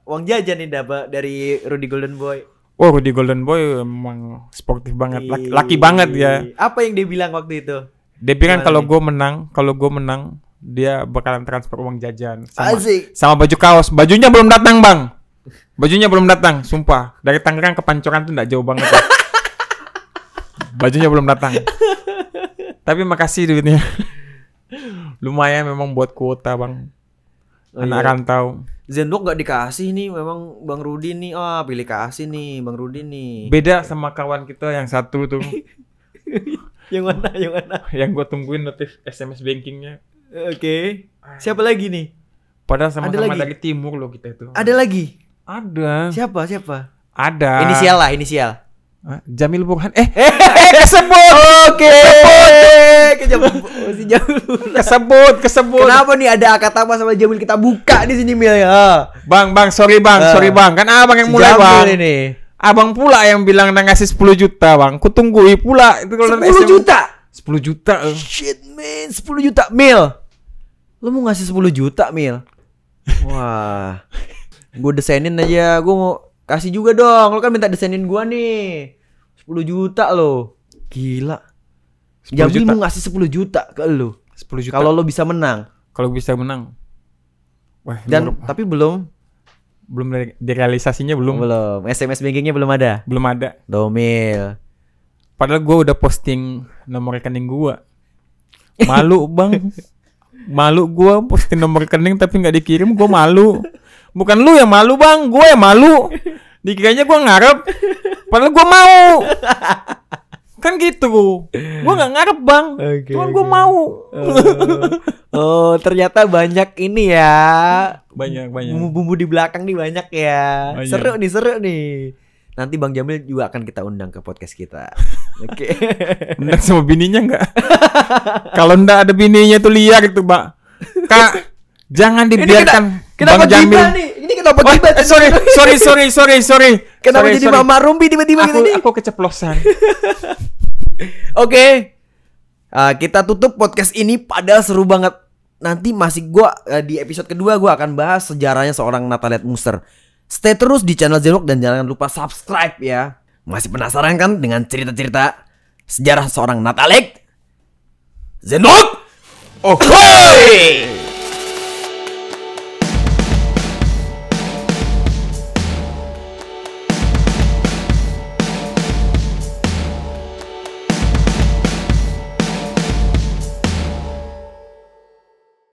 uang jajan nih dapat dari Rudy Golden Boy.
Oh, Rudy Golden Boy emang sportif banget. Laki banget ya.
Apa yang dia bilang waktu itu?
Dia bilang
Gimana
kalau gue menang, dia bakalan transfer uang jajan
Asik.
sama baju kaos. Bajunya belum datang, Bang. Bajunya belum datang, sumpah. Dari Tangerang ke Pancoran tuh enggak jauh banget. Ya. Bajunya belum datang. Tapi makasih duitnya. Lumayan memang buat kuota, Bang. Anak rantau.
Zenbox gak dikasih nih, memang Bang Rudi nih. Pilih kasih nih Bang Rudi nih.
Beda sama kawan kita yang satu tuh.
Yang mana? Yang mana?
Yang gue tungguin notif SMS bankingnya.
Oke. Siapa lagi nih?
Padahal
Ada
sama-sama
lagi?
dari timur loh kita itu.
Ada lagi?
Ada.
Siapa?
Ada.
Inisial lah, inisial.
Hah? Jamil Burhan. Kesebut.
Oke. Si Jamil.
Kesebut.
Kenapa nih ada Akatama sama Jamil kita buka di sini Mil ya?
Bang, sorry bang. Kan abang yang
Si
mulai
Jamil
bang.
ini.
Abang pula yang bilang udah ngasih 10 juta bang. Kutunggui pula itu kalau
10 juta.
10 juta.
Shit man, 10 juta Mil. Lu mau ngasih 10 juta Mil? Wah. Gue desainin aja, gue mau kasih juga dong. Lu kan minta desainin gua nih. 10 juta lo. Gila.
10
Jamil
juta.
mau ngasih 10 juta ke lu.
10 juta.
Kalau lo bisa menang.
Kalau bisa menang. Wah,
Dan tapi belum
direalisasinya belum
SMS bankingnya belum ada.
belum ada.
Domil.
Padahal gue udah posting nomor rekening gue. Malu bang. Malu gue posting nomor rekening tapi nggak dikirim, gue malu. Bukan lu yang malu bang, gue yang malu. Dikiranya gue ngarep, padahal gue mau. Kan gitu. Gue nggak ngarep bang, cuman gue mau.
Oh, ternyata banyak ini ya.
Banyak.
Bumbu-bumbu di belakang nih banyak ya.
Banyak.
Seru nih. Nanti Bang Jamil juga akan kita undang ke podcast kita. Oke.
Undang sama bininya nggak? Kalau ndak ada bininya tuh liar itu, Mbak. Kak, jangan dibiarkan
Kenapa
Bang Jamil.
tiba nih? Ini kenapa tiba?
Sorry.
Kenapa jadi Mama Rumpi tiba-tiba gitu nih?
Aku keceplosan.
Oke. Kita tutup podcast ini padahal seru banget. Nanti masih di episode kedua gua akan bahas sejarahnya seorang Nataliet Muster. Stay terus di channel Zenbox dan jangan lupa subscribe ya. Masih penasaran kan dengan cerita-cerita sejarah seorang Nataliet? Zenbox!
Oh,